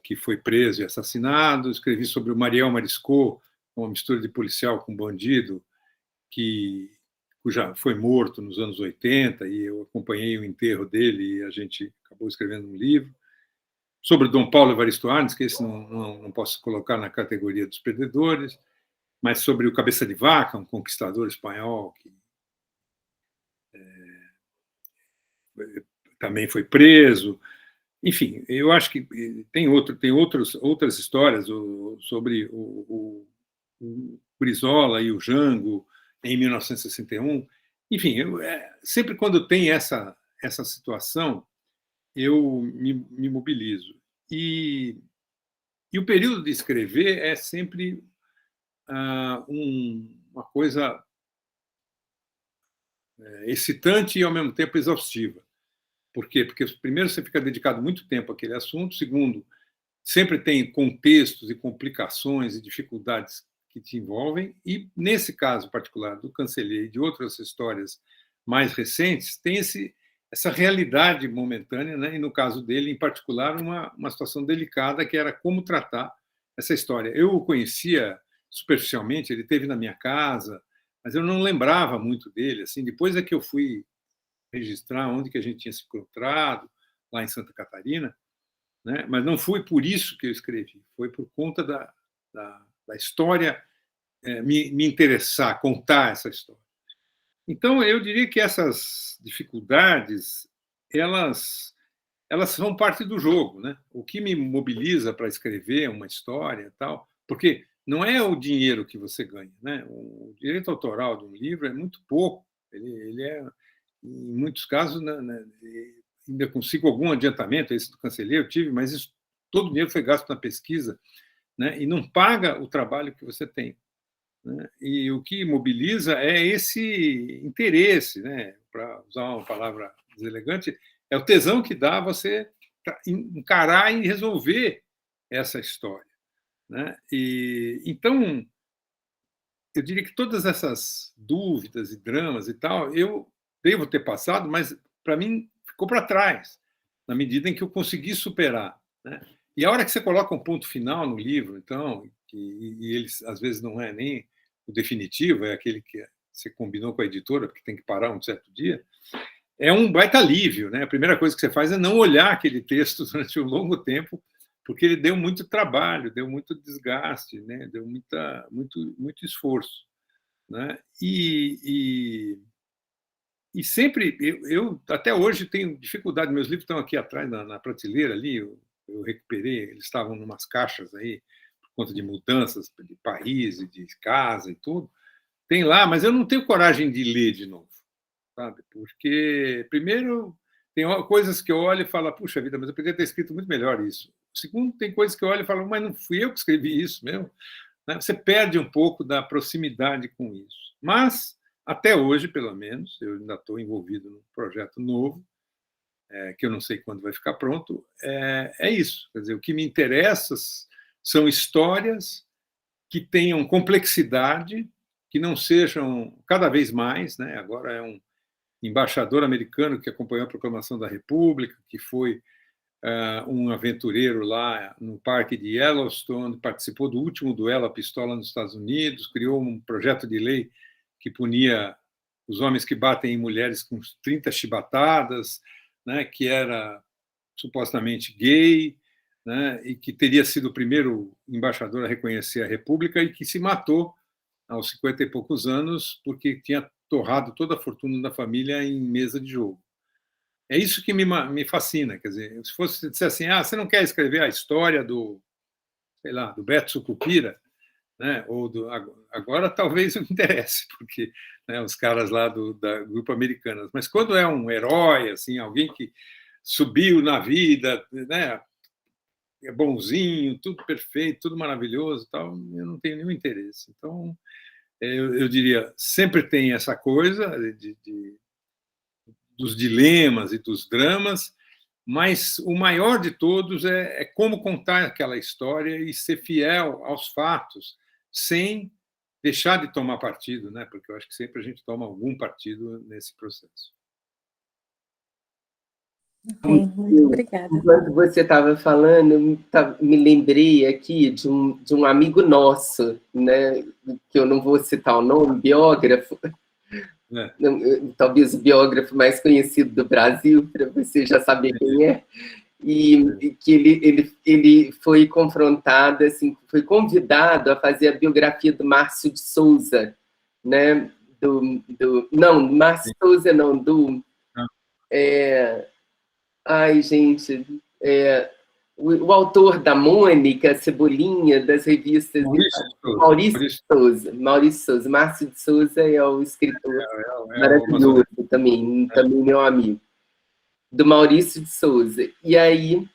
que foi preso e assassinado. Escrevi sobre o Mariel Mariscot, uma mistura de policial com bandido, que já foi morto nos anos 80, e eu acompanhei o enterro dele e a gente acabou escrevendo um livro. Sobre Dom Paulo Evaristo Arnes, que esse não posso colocar na categoria dos perdedores, mas sobre o Cabeça de Vaca, um conquistador espanhol que também foi preso. Enfim, eu acho que tem outras histórias sobre o Brizola e o Jango em 1961. Enfim, sempre quando tem essa situação, eu me mobilizo. E o período de escrever é sempre uma coisa excitante e, ao mesmo tempo, exaustiva. Por quê? Porque, primeiro, você fica dedicado muito tempo àquele assunto. Segundo, sempre tem contextos e complicações e dificuldades que te envolvem. E, nesse caso particular do Canceller e de outras histórias mais recentes, tem essa realidade momentânea, né? E, no caso dele, em particular, uma situação delicada, que era como tratar essa história. Eu o conhecia superficialmente, ele esteve na minha casa, mas eu não lembrava muito dele. Assim, depois é que eu fui registrar onde que a gente tinha se encontrado, lá em Santa Catarina, né? Mas não foi por isso que eu escrevi, foi por conta da história me interessar, contar essa história. Então, eu diria que essas dificuldades, elas são parte do jogo, né? O que me mobiliza para escrever uma história e tal, porque não é o dinheiro que você ganha, né? O direito autoral de um livro é muito pouco, ele é, em muitos casos, né, ainda consigo algum adiantamento, esse do Canceller eu tive, mas isso, todo o dinheiro foi gasto na pesquisa, né? E não paga o trabalho que você tem, né? E o que mobiliza é esse interesse, né? Para usar uma palavra deselegante, é o tesão que dá você encarar e resolver essa história, né? E então eu diria que todas essas dúvidas e dramas e tal, eu devo ter passado, mas para mim ficou para trás, na medida em que eu consegui superar, né? E a hora que você coloca um ponto final no livro, então, e ele às vezes não é nem o definitivo, é aquele que você combinou com a editora, porque tem que parar um certo dia, é um baita alívio, né? A primeira coisa que você faz é não olhar aquele texto durante um longo tempo, porque ele deu muito trabalho, deu muito desgaste, né? Deu muito esforço, né? E sempre, eu até hoje tenho dificuldade, meus livros estão aqui atrás, na prateleira ali, eu recuperei, eles estavam em umas caixas aí, por conta de mudanças de país, de casa e tudo, tem lá, mas eu não tenho coragem de ler de novo, sabe? Porque, primeiro, tem coisas que eu olho e falo, puxa vida, mas eu poderia ter escrito muito melhor isso. Segundo, tem coisas que eu olho e falo, mas não fui eu que escrevi isso mesmo, né? Você perde um pouco da proximidade com isso. Mas, até hoje, pelo menos, eu ainda estou envolvido num projeto novo, que eu não sei quando vai ficar pronto, é isso. Quer dizer, o que me interessa são histórias que tenham complexidade, que não sejam cada vez mais, né? Agora é um embaixador americano que acompanhou a proclamação da República, que foi um aventureiro lá no parque de Yellowstone, participou do último duelo à pistola nos Estados Unidos, criou um projeto de lei que punia os homens que batem em mulheres com 30 chibatadas, né, que era supostamente gay, né, e que teria sido o primeiro embaixador a reconhecer a República e que se matou aos 50 e poucos anos porque tinha torrado toda a fortuna da família em mesa de jogo. É isso que me fascina, quer dizer, se fosse dizer assim, você não quer escrever a história do, sei lá, do Beto Sucupira, né, ou agora talvez não interesse, porque, né, os caras lá da Grupo Americanas, mas quando é um herói, assim, alguém que subiu na vida, né, é bonzinho, tudo perfeito, tudo maravilhoso, tal, eu não tenho nenhum interesse. Então, eu diria, sempre tem essa coisa dos dilemas e dos dramas, mas o maior de todos é como contar aquela história e ser fiel aos fatos, sem deixar de tomar partido, né? Porque eu acho que sempre a gente toma algum partido nesse processo. Muito obrigada. Enquanto você estava falando, eu me lembrei aqui de um amigo nosso, né? Que eu não vou citar o nome, biógrafo, talvez o biógrafo mais conhecido do Brasil, para você já saber quem é, e que ele foi confrontado, assim, foi convidado a fazer a biografia do Márcio de Souza, né? Não, Márcio de Souza não, ai, gente, o autor da Mônica, Cebolinha, das revistas... Maurício de Souza. Márcio de Souza é o escritor maravilhoso também meu amigo, do Maurício de Souza. E aí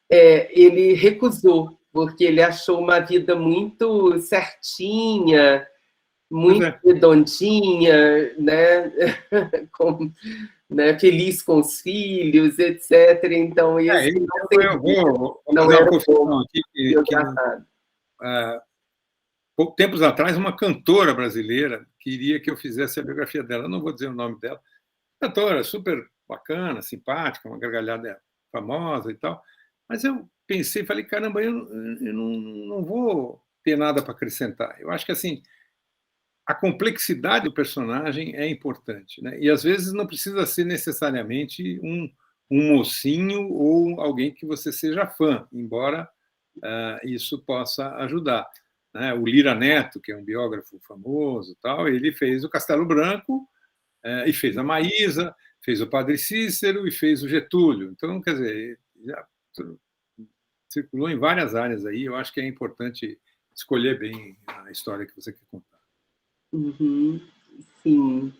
ele recusou, porque ele achou uma vida muito certinha muito redondinha, né? Né? Feliz com os filhos, etc. Então, isso eu vou fazer uma confissão aqui que pouco tempos atrás, uma cantora brasileira queria que eu fizesse a biografia dela. Eu não vou dizer o nome dela. Cantora super bacana, simpática, uma gargalhada famosa e tal. Mas eu pensei, falei, caramba, eu não vou ter nada para acrescentar. Eu acho que, assim, a complexidade do personagem é importante, né? E, às vezes, não precisa ser necessariamente um mocinho ou alguém que você seja fã, embora isso possa ajudar. Né? O Lira Neto, que é um biógrafo famoso, tal, ele fez o Castelo Branco e fez a Maísa, fez o Padre Cícero e fez o Getúlio. Então, quer dizer, já circulou em várias áreas aí. Eu acho que é importante escolher bem a história que você quer contar. Uhum, sim.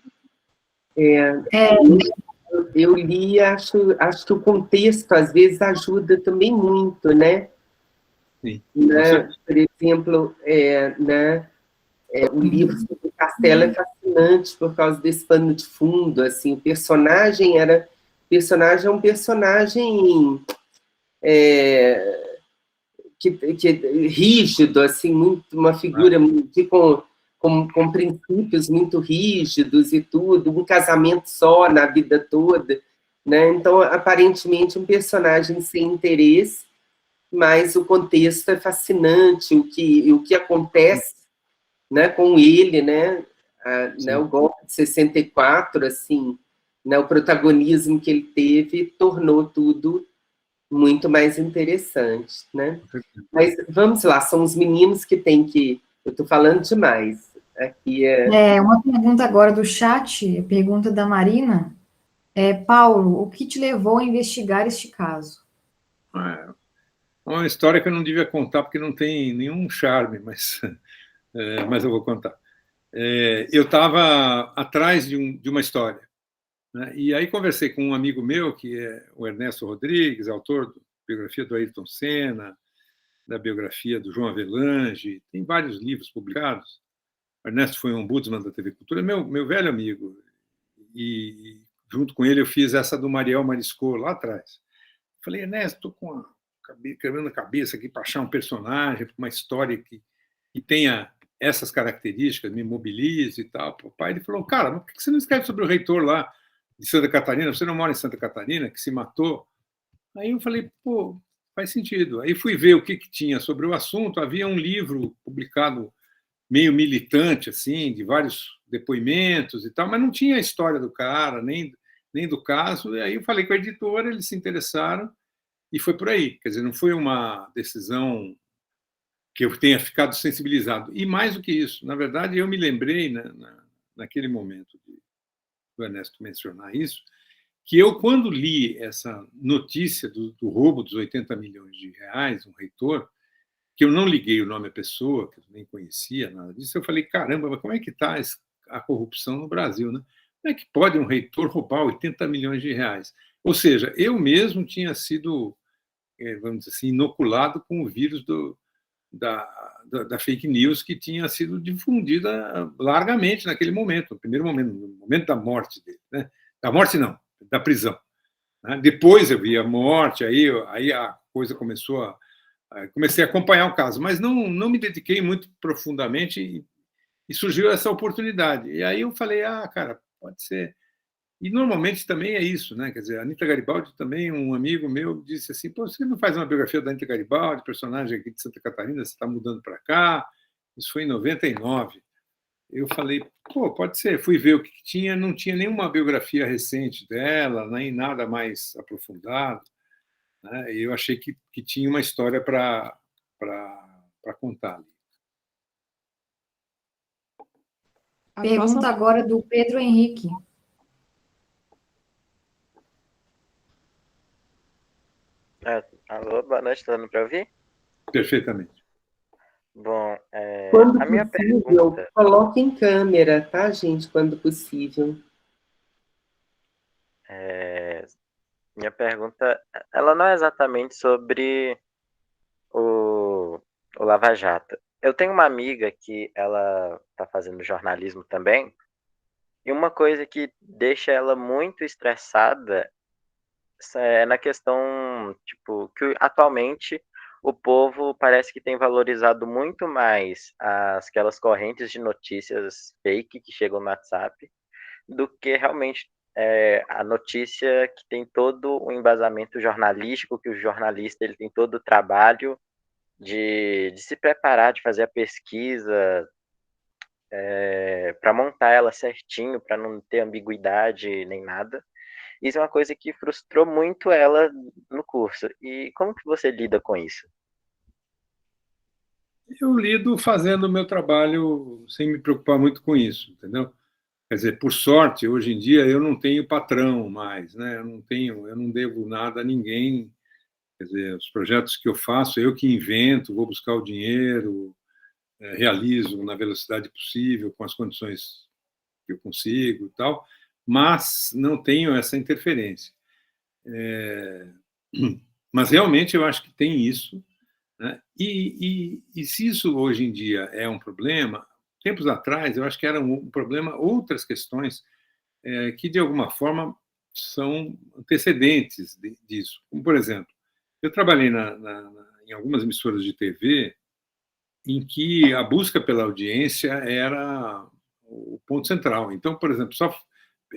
Eu li, acho que o contexto, às vezes, ajuda também muito, né? Sim. Né? Por exemplo, né? O livro sobre o Castelo é fascinante por causa desse pano de fundo. Assim, o personagem é um personagem que rígido, assim, muito, uma figura com princípios muito rígidos e tudo, um casamento só na vida toda, né? Então, aparentemente, um personagem sem interesse, mas o contexto é fascinante, o que acontece, né, com ele, né? Né, o golpe de 64, assim, né, o protagonismo que ele teve tornou tudo muito mais interessante, né? Mas vamos lá, são os meninos que têm que... Eu estou falando demais. Aqui uma pergunta agora do chat, a pergunta da Marina. Paulo, o que te levou a investigar este caso? É uma história que eu não devia contar, porque não tem nenhum charme, mas eu vou contar. Eu estava atrás de uma história, né? E aí conversei com um amigo meu, que é o Ernesto Rodrigues, autor da biografia do Ayrton Senna, da biografia do João Avelange, tem vários livros publicados. O Ernesto foi um ombudsman da TV Cultura, meu velho amigo, e junto com ele eu fiz essa do Mariel Marisco lá atrás. Falei, Ernesto, estou com a quebrando a cabeça aqui para achar um personagem, uma história que tenha essas características, me mobilize e tal. O pai ele falou, cara, mas por que você não escreve sobre o reitor lá de Santa Catarina? Você não mora em Santa Catarina, que se matou? Aí eu falei, pô, faz sentido. Aí fui ver o que tinha sobre o assunto. Havia um livro publicado meio militante, assim, de vários depoimentos e tal, mas não tinha a história do cara, nem do caso. E aí eu falei com a editora, eles se interessaram e foi por aí. Quer dizer, não foi uma decisão que eu tenha ficado sensibilizado. E mais do que isso, na verdade, eu me lembrei, naquele momento do Ernesto mencionar isso, que eu, quando li essa notícia do roubo dos 80 milhões de reais, um reitor, que eu não liguei o nome à pessoa, que eu nem conhecia, nada disso, eu falei, caramba, mas como é que está a corrupção no Brasil, né? Como é que pode um reitor roubar 80 milhões de reais? Ou seja, eu mesmo tinha sido, vamos dizer assim, inoculado com o vírus da fake news que tinha sido difundida largamente naquele momento, no primeiro momento, no momento da morte dele. Né? Da morte, não, da prisão. Né? Depois eu vi a morte, aí a coisa começou comecei a acompanhar o caso, mas não me dediquei muito profundamente e surgiu essa oportunidade. E aí eu falei, cara, pode ser. E normalmente também é isso, né? Quer dizer, a Anita Garibaldi também, um amigo meu, disse assim, pô, você não faz uma biografia da Anita Garibaldi, personagem aqui de Santa Catarina, você está mudando para cá? Isso foi em 99. Eu falei, pô, pode ser. Fui ver o que tinha, não tinha nenhuma biografia recente dela, nem nada mais aprofundado. Né? E eu achei que tinha uma história para contar ali. Pergunta agora do Pedro Henrique. Alô, boa noite, está dando para ouvir? Perfeitamente. Bom, quando a minha possível, pergunta... coloque em câmera, tá, gente? Quando possível. Minha pergunta, ela não é exatamente sobre o Lava Jato. eu tenho uma amiga que ela está fazendo jornalismo também, e uma coisa que deixa ela muito estressada é na questão, tipo, que atualmente o povo parece que tem valorizado muito mais aquelas correntes de notícias fake que chegam no WhatsApp do que realmente a notícia que tem todo o embasamento jornalístico, que o jornalista ele tem todo o trabalho de se preparar, de fazer a pesquisa, para montar ela certinho, para não ter ambiguidade nem nada. Isso é uma coisa que frustrou muito ela no curso. E como que você lida com isso? Eu lido fazendo o meu trabalho sem me preocupar muito com isso, entendeu? Quer dizer, por sorte, hoje em dia eu não tenho patrão mais, né? Eu não devo nada a ninguém. Quer dizer, os projetos que eu faço, eu que invento, vou buscar o dinheiro, realizo na velocidade possível, com as condições que eu consigo e tal, mas não tenho essa interferência. Mas realmente eu acho que tem isso, né? E se isso hoje em dia é um problema, tempos atrás eu acho que era um problema outras questões que de alguma forma são antecedentes disso. Como, por exemplo, eu trabalhei em algumas emissoras de TV em que a busca pela audiência era o ponto central. Então, por exemplo,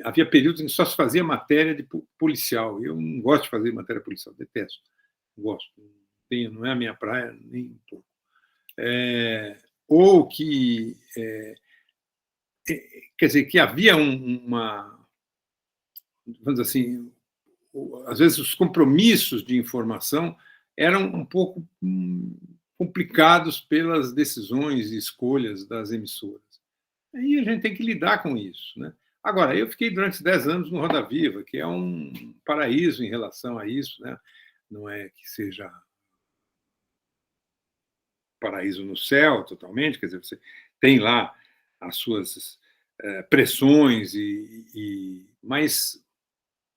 havia períodos em que só se fazia matéria de policial. Eu não gosto de fazer matéria policial, detesto. Não gosto. Não é a minha praia, nem um pouco. Ou que... quer dizer, que havia uma... Vamos dizer assim... Às vezes, os compromissos de informação eram um pouco complicados pelas decisões e escolhas das emissoras. Aí a gente tem que lidar com isso, né? Agora, eu fiquei durante 10 anos no Roda Viva, que é um paraíso em relação a isso, né? Não é que seja paraíso no céu totalmente, quer dizer, você tem lá as suas pressões,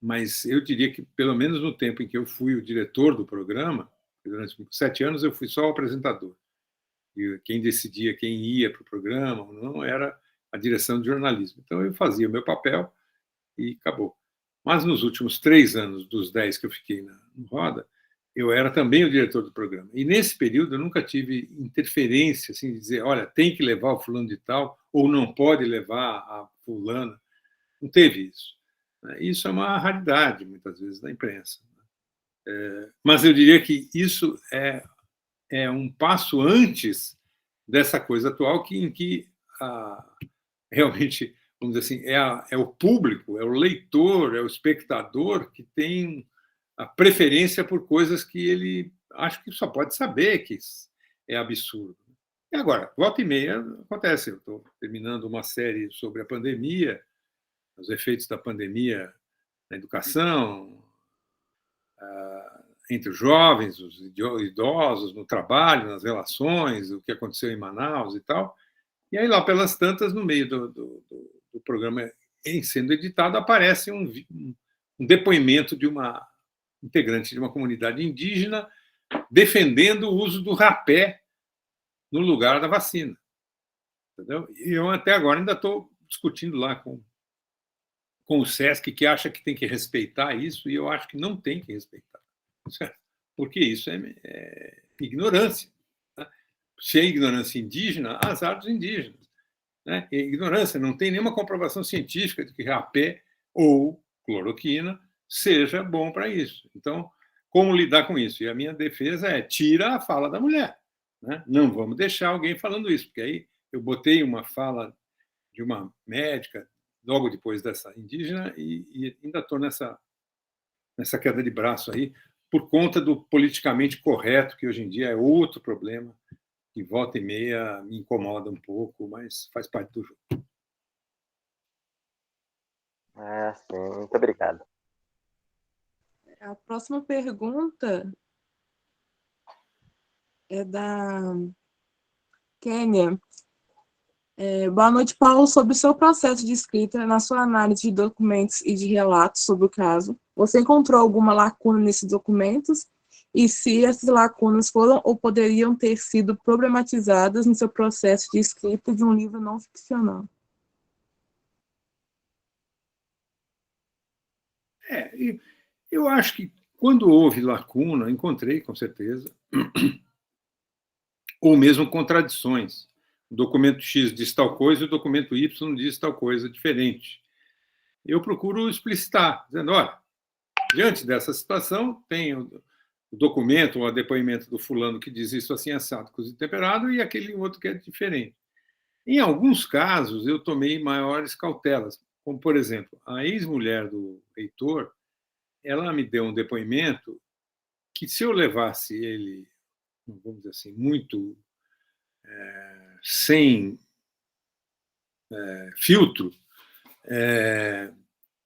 mas eu diria que, pelo menos no tempo em que eu fui o diretor do programa, durante 7 anos eu fui só o apresentador. E quem decidia quem ia para o programa ou não era a direção de jornalismo. Então, eu fazia o meu papel e acabou. Mas nos últimos 3 anos, dos 10 que eu fiquei no Roda, eu era também o diretor do programa. E nesse período eu nunca tive interferência, assim, de dizer, olha, tem que levar o fulano de tal, ou não pode levar a fulana. Não teve isso. Isso é uma raridade, muitas vezes, da imprensa. Mas eu diria que isso é um passo antes dessa coisa atual em que realmente, vamos dizer assim, é o público, é o leitor, é o espectador que tem a preferência por coisas que ele acha que só pode saber que é absurdo. E agora, volta e meia acontece. Eu estou terminando uma série sobre a pandemia, os efeitos da pandemia na educação, entre os jovens, os idosos, no trabalho, nas relações, o que aconteceu em Manaus e tal. E aí, lá pelas tantas, no meio do programa em sendo editado, aparece um depoimento de uma integrante de uma comunidade indígena defendendo o uso do rapé no lugar da vacina. Entendeu? E eu, até agora, ainda estou discutindo lá com o SESC, que acha que tem que respeitar isso, e eu acho que não tem que respeitar. Certo? Porque isso é ignorância. Né? Se é ignorância indígena, azar dos indígenas. Né? E ignorância, não tem nenhuma comprovação científica de que rapé ou cloroquina seja bom para isso. Então, como lidar com isso? E a minha defesa é: tira a fala da mulher. Né? Não vamos deixar alguém falando isso, porque aí eu botei uma fala de uma médica logo depois dessa indígena e ainda estou nessa queda de braço aí, por conta do politicamente correto, que hoje em dia é outro problema, que volta e meia me incomoda um pouco, mas faz parte do jogo. Sim, muito obrigado. A próxima pergunta é da Kênia. Boa noite, Paulo. Sobre o seu processo de escrita, na sua análise de documentos e de relatos sobre o caso, você encontrou alguma lacuna nesses documentos? e se essas lacunas foram ou poderiam ter sido problematizadas no seu processo de escrita de um livro não ficcional. Eu acho que quando houve lacuna, encontrei, com certeza, ou mesmo contradições. O documento X diz tal coisa e o documento Y diz tal coisa diferente. Eu procuro explicitar, dizendo, olha, diante dessa situação, tem o documento ou o depoimento do fulano que diz isso assim, assado, cozido e temperado, e aquele outro que é diferente. Em alguns casos, eu tomei maiores cautelas, como, por exemplo, a ex-mulher do reitor, ela me deu um depoimento que, se eu levasse ele, vamos dizer assim, muito sem filtro,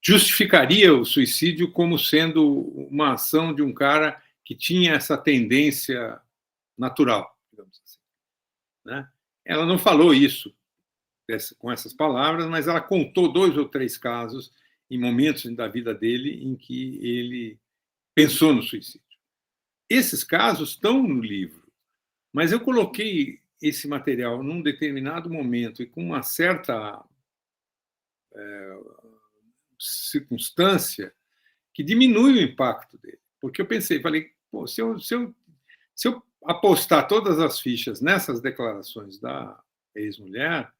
justificaria o suicídio como sendo uma ação de um cara que tinha essa tendência natural, digamos assim, né? Ela não falou isso com essas palavras, mas ela contou 2 ou 3 casos em momentos da vida dele em que ele pensou no suicídio. Esses casos estão no livro, mas eu coloquei esse material num determinado momento e com uma certa circunstância que diminui o impacto dele. Porque eu pensei, falei, pô, se eu apostar todas as fichas nessas declarações da ex-mulher,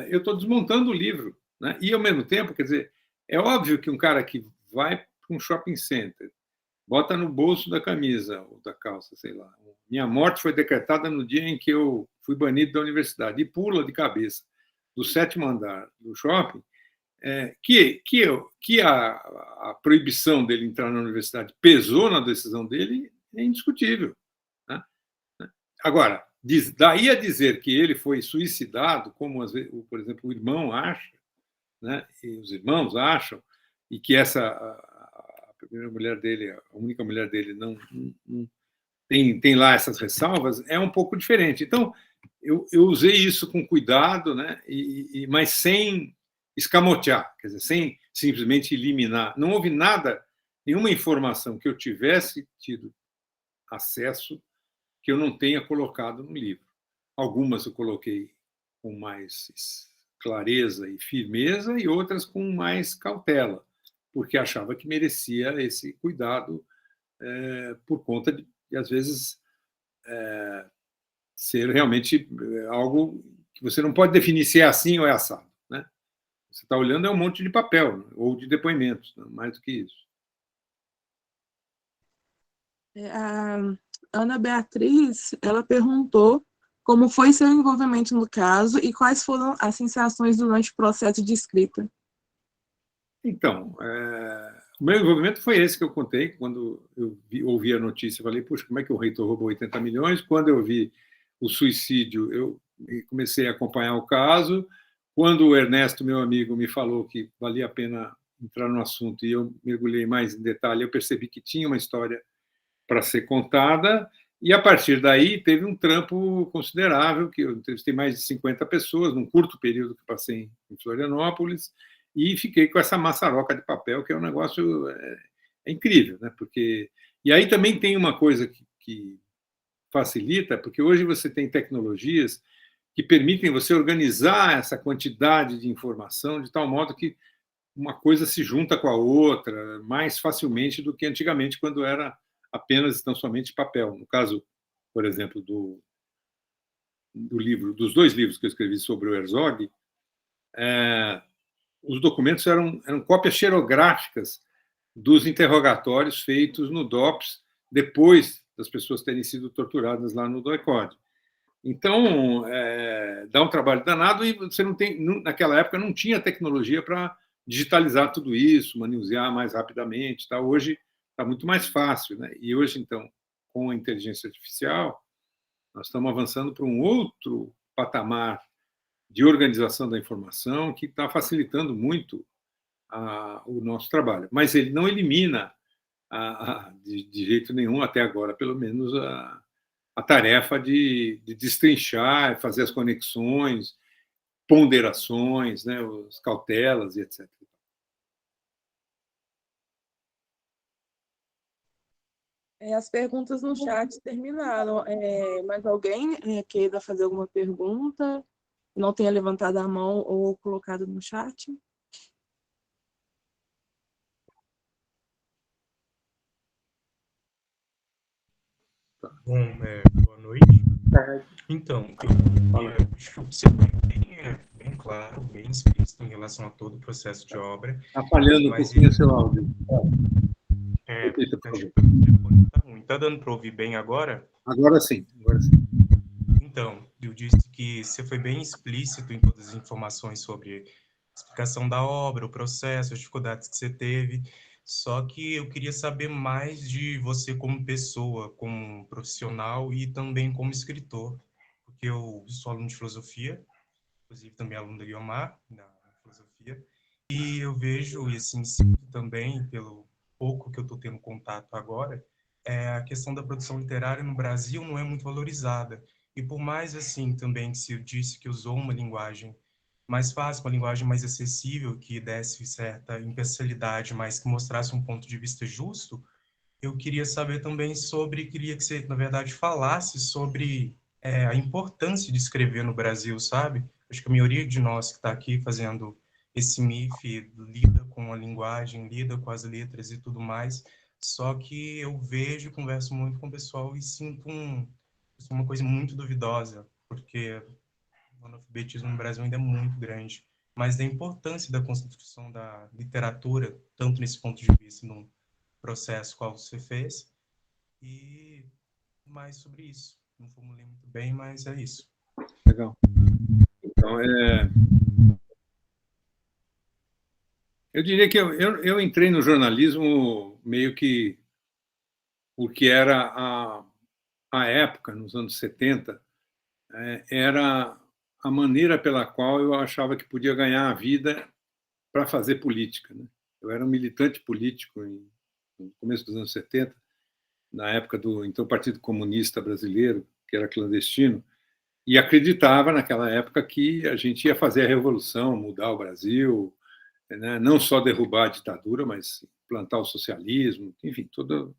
eu estou desmontando o livro, né? E, ao mesmo tempo, quer dizer, é óbvio que um cara que vai para um shopping center, bota no bolso da camisa ou da calça, sei lá, minha morte foi decretada no dia em que eu fui banido da universidade, e pula de cabeça do 7º andar do shopping, que a proibição dele entrar na universidade pesou na decisão dele, é indiscutível, né? Agora, daí a dizer que ele foi suicidado, como, às vezes, por exemplo, o irmão acha, né, e os irmãos acham, e que a primeira mulher dele, a única mulher dele, não tem lá essas ressalvas, é um pouco diferente. Então, eu usei isso com cuidado, né, mas sem escamotear, quer dizer, sem simplesmente eliminar. Não houve nada, nenhuma informação que eu tivesse tido acesso que eu não tenha colocado no livro. Algumas eu coloquei com mais clareza e firmeza e outras com mais cautela, porque achava que merecia esse cuidado por conta de, às vezes, ser realmente algo que você não pode definir se é assim ou é assado, né? Você está olhando um monte de papel, né? Ou de depoimentos, não mais do que isso. A Ana Beatriz, ela perguntou como foi seu envolvimento no caso e quais foram as sensações durante o processo de escrita. Então, o meu envolvimento foi esse que eu contei. Quando eu ouvi a notícia, eu falei, puxa, como é que o reitor roubou 80 milhões? Quando eu vi o suicídio, eu comecei a acompanhar o caso. Quando o Ernesto, meu amigo, me falou que valia a pena entrar no assunto e eu mergulhei mais em detalhe, eu percebi que tinha uma história para ser contada, e a partir daí teve um trampo considerável, que eu entrevistei mais de 50 pessoas, num curto período que passei em Florianópolis, e fiquei com essa maçaroca de papel, que é um negócio incrível, né? Porque... E aí também tem uma coisa que facilita, porque hoje você tem tecnologias que permitem você organizar essa quantidade de informação de tal modo que uma coisa se junta com a outra mais facilmente do que antigamente, quando era apenas tão somente papel. No caso, por exemplo, do livro, dos 2 livros que eu escrevi sobre o Herzog, os documentos eram cópias xerográficas dos interrogatórios feitos no DOPS depois das pessoas terem sido torturadas lá no DOI-CODE. Então, dá um trabalho danado e você não tem, naquela época não tinha tecnologia para digitalizar tudo isso, manusear mais rapidamente. Tá? Hoje está muito mais fácil, né? E hoje, então, com a inteligência artificial, nós estamos avançando para um outro patamar de organização da informação que está facilitando muito o nosso trabalho. Mas ele não elimina, de jeito nenhum, até agora, pelo menos, a tarefa de destrinchar, fazer as conexões, ponderações, né, as cautelas e etc. As perguntas no chat terminaram. Mas alguém queira fazer alguma pergunta? Não tenha levantado a mão ou colocado no chat? Bom, boa noite. Então, acho que você foi bem claro, bem explícito em relação a todo o processo de obra. Está falhando um pouquinho o seu áudio. Acho que o telefone está ruim. Está dando para ouvir bem agora? Agora sim. Então, eu disse que você foi bem explícito em todas as informações sobre a explicação da obra, o processo, as dificuldades que você teve. Só que eu queria saber mais de você como pessoa, como profissional e também como escritor, porque eu sou aluno de filosofia, inclusive também aluno da Guiomar, da filosofia, e eu vejo, e assim, sinto também, pelo pouco que eu estou tendo contato agora, a questão da produção literária no Brasil não é muito valorizada. E por mais, assim, também que se disse que usou uma linguagem mais fácil, uma linguagem mais acessível, que desse certa imparcialidade, mas que mostrasse um ponto de vista justo, eu queria saber também queria que você, na verdade, falasse sobre a importância de escrever no Brasil, sabe? Acho que a maioria de nós que está aqui fazendo esse MIF lida com a linguagem, lida com as letras e tudo mais, só que eu vejo, converso muito com o pessoal e sinto uma coisa muito duvidosa, porque o analfabetismo no Brasil ainda é muito grande, mas da importância da construção da literatura, tanto nesse ponto de vista, no processo qual você fez, e mais sobre isso. Não formulei muito bem, mas é isso. Legal. Então, eu diria que eu entrei no jornalismo meio que porque era a época, nos anos 70, era a maneira pela qual eu achava que podia ganhar a vida para fazer política, né? Eu era um militante político no começo dos anos 70, na época do então Partido Comunista Brasileiro, que era clandestino, e acreditava naquela época que a gente ia fazer a revolução, mudar o Brasil, né? Não só derrubar a ditadura, mas implantar o socialismo, enfim, toda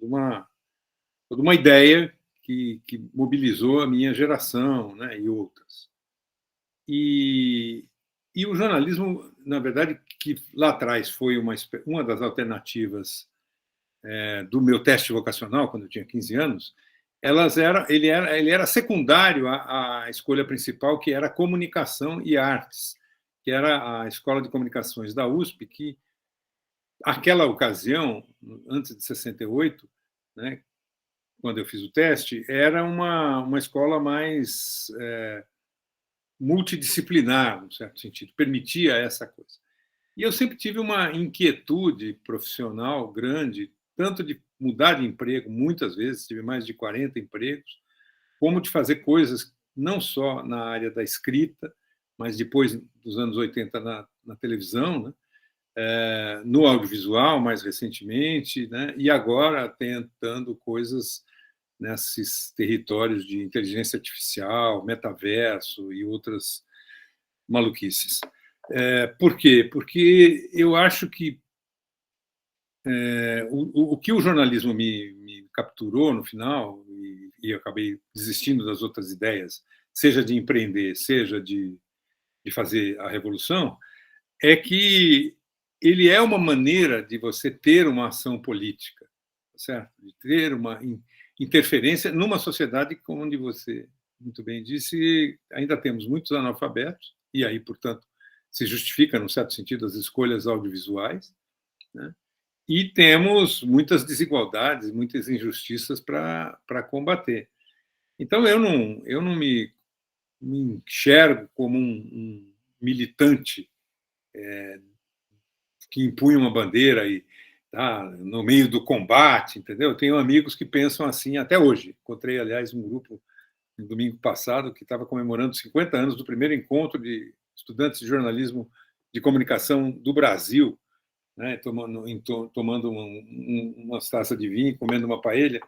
uma ideia que mobilizou a minha geração, né? E outras. E o jornalismo, na verdade, que lá atrás foi uma das alternativas do meu teste vocacional, quando eu tinha 15 anos, ele era secundário à escolha principal, que era comunicação e artes, que era a Escola de Comunicações da USP, que, naquela ocasião, antes de 68, né, quando eu fiz o teste, era uma escola mais multidisciplinar, no certo sentido, permitia essa coisa. E eu sempre tive uma inquietude profissional grande, tanto de mudar de emprego, muitas vezes, tive mais de 40 empregos, como de fazer coisas não só na área da escrita, mas depois dos anos 80 na televisão, né? No audiovisual, mais recentemente, né? E agora tentando coisas nesses territórios de inteligência artificial, metaverso e outras maluquices. Por quê? Porque eu acho que o que o jornalismo me capturou no final, e eu acabei desistindo das outras ideias, seja de empreender, seja de fazer a revolução, é que ele é uma maneira de você ter uma ação política, certo? De ter uma interferência numa sociedade onde você muito bem disse, ainda temos muitos analfabetos, e aí, portanto, se justifica, num certo sentido, as escolhas audiovisuais, né? E temos muitas desigualdades, muitas injustiças para combater. Então, eu não me enxergo como um militante que impunha uma bandeira e tá no meio do combate, entendeu? Eu tenho amigos que pensam assim até hoje. Encontrei, aliás, um grupo no domingo passado que estava comemorando 50 anos do primeiro encontro de estudantes de jornalismo de comunicação do Brasil, né? Tomando umas taças de vinho, comendo uma paella.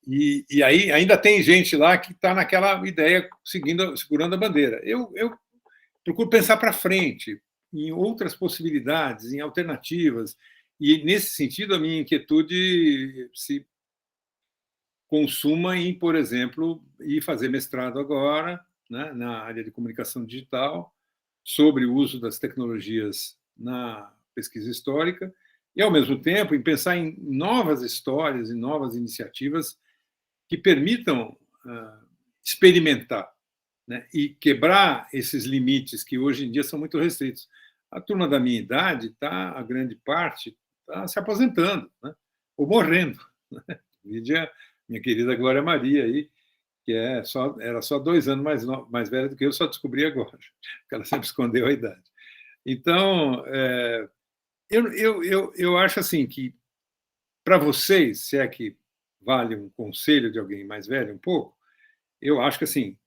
E aí ainda tem gente lá que está naquela ideia, segurando a bandeira. Eu procuro pensar para frente, em outras possibilidades, em alternativas. E, nesse sentido, a minha inquietude se consuma em, por exemplo, ir fazer mestrado agora, né, na área de comunicação digital, sobre o uso das tecnologias na pesquisa histórica, e, ao mesmo tempo, em pensar em novas histórias e novas iniciativas que permitam experimentar, né, e quebrar esses limites que hoje em dia são muito restritos. A turma da minha idade, a grande parte, está se aposentando, né, ou morrendo. Né? Minha querida Glória Maria, aí, que era só 2 anos mais velha do que eu, só descobri agora, porque ela sempre escondeu a idade. Então, eu acho assim que, para vocês, se é que vale um conselho de alguém mais velho um pouco, eu acho que assim,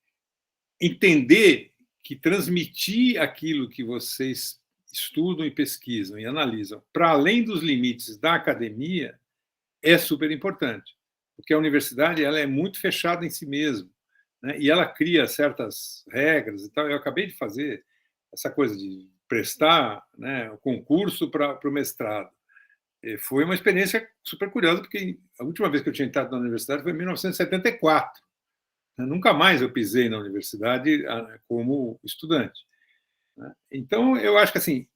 entender que transmitir aquilo que vocês estudam e pesquisam e analisam para além dos limites da academia é super importante, porque a universidade ela é muito fechada em si mesma, né? E ela cria certas regras e tal. Eu acabei de fazer essa coisa de prestar, né, o concurso para o mestrado. Foi uma experiência super curiosa, porque a última vez que eu tinha entrado na universidade foi em 1974. Nunca mais eu pisei na universidade como estudante. Então, eu acho que assim,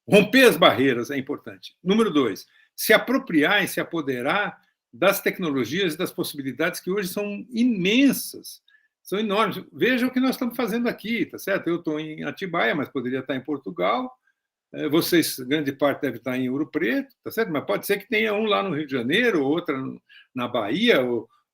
romper as barreiras é importante. Número 2, se apropriar e se apoderar das tecnologias e das possibilidades que hoje são imensas, são enormes. Veja o que nós estamos fazendo aqui, tá certo? Eu estou em Atibaia, mas poderia estar em Portugal. Vocês, grande parte deve estar em Ouro Preto, tá certo? Mas pode ser que tenha um lá no Rio de Janeiro, outra na Bahia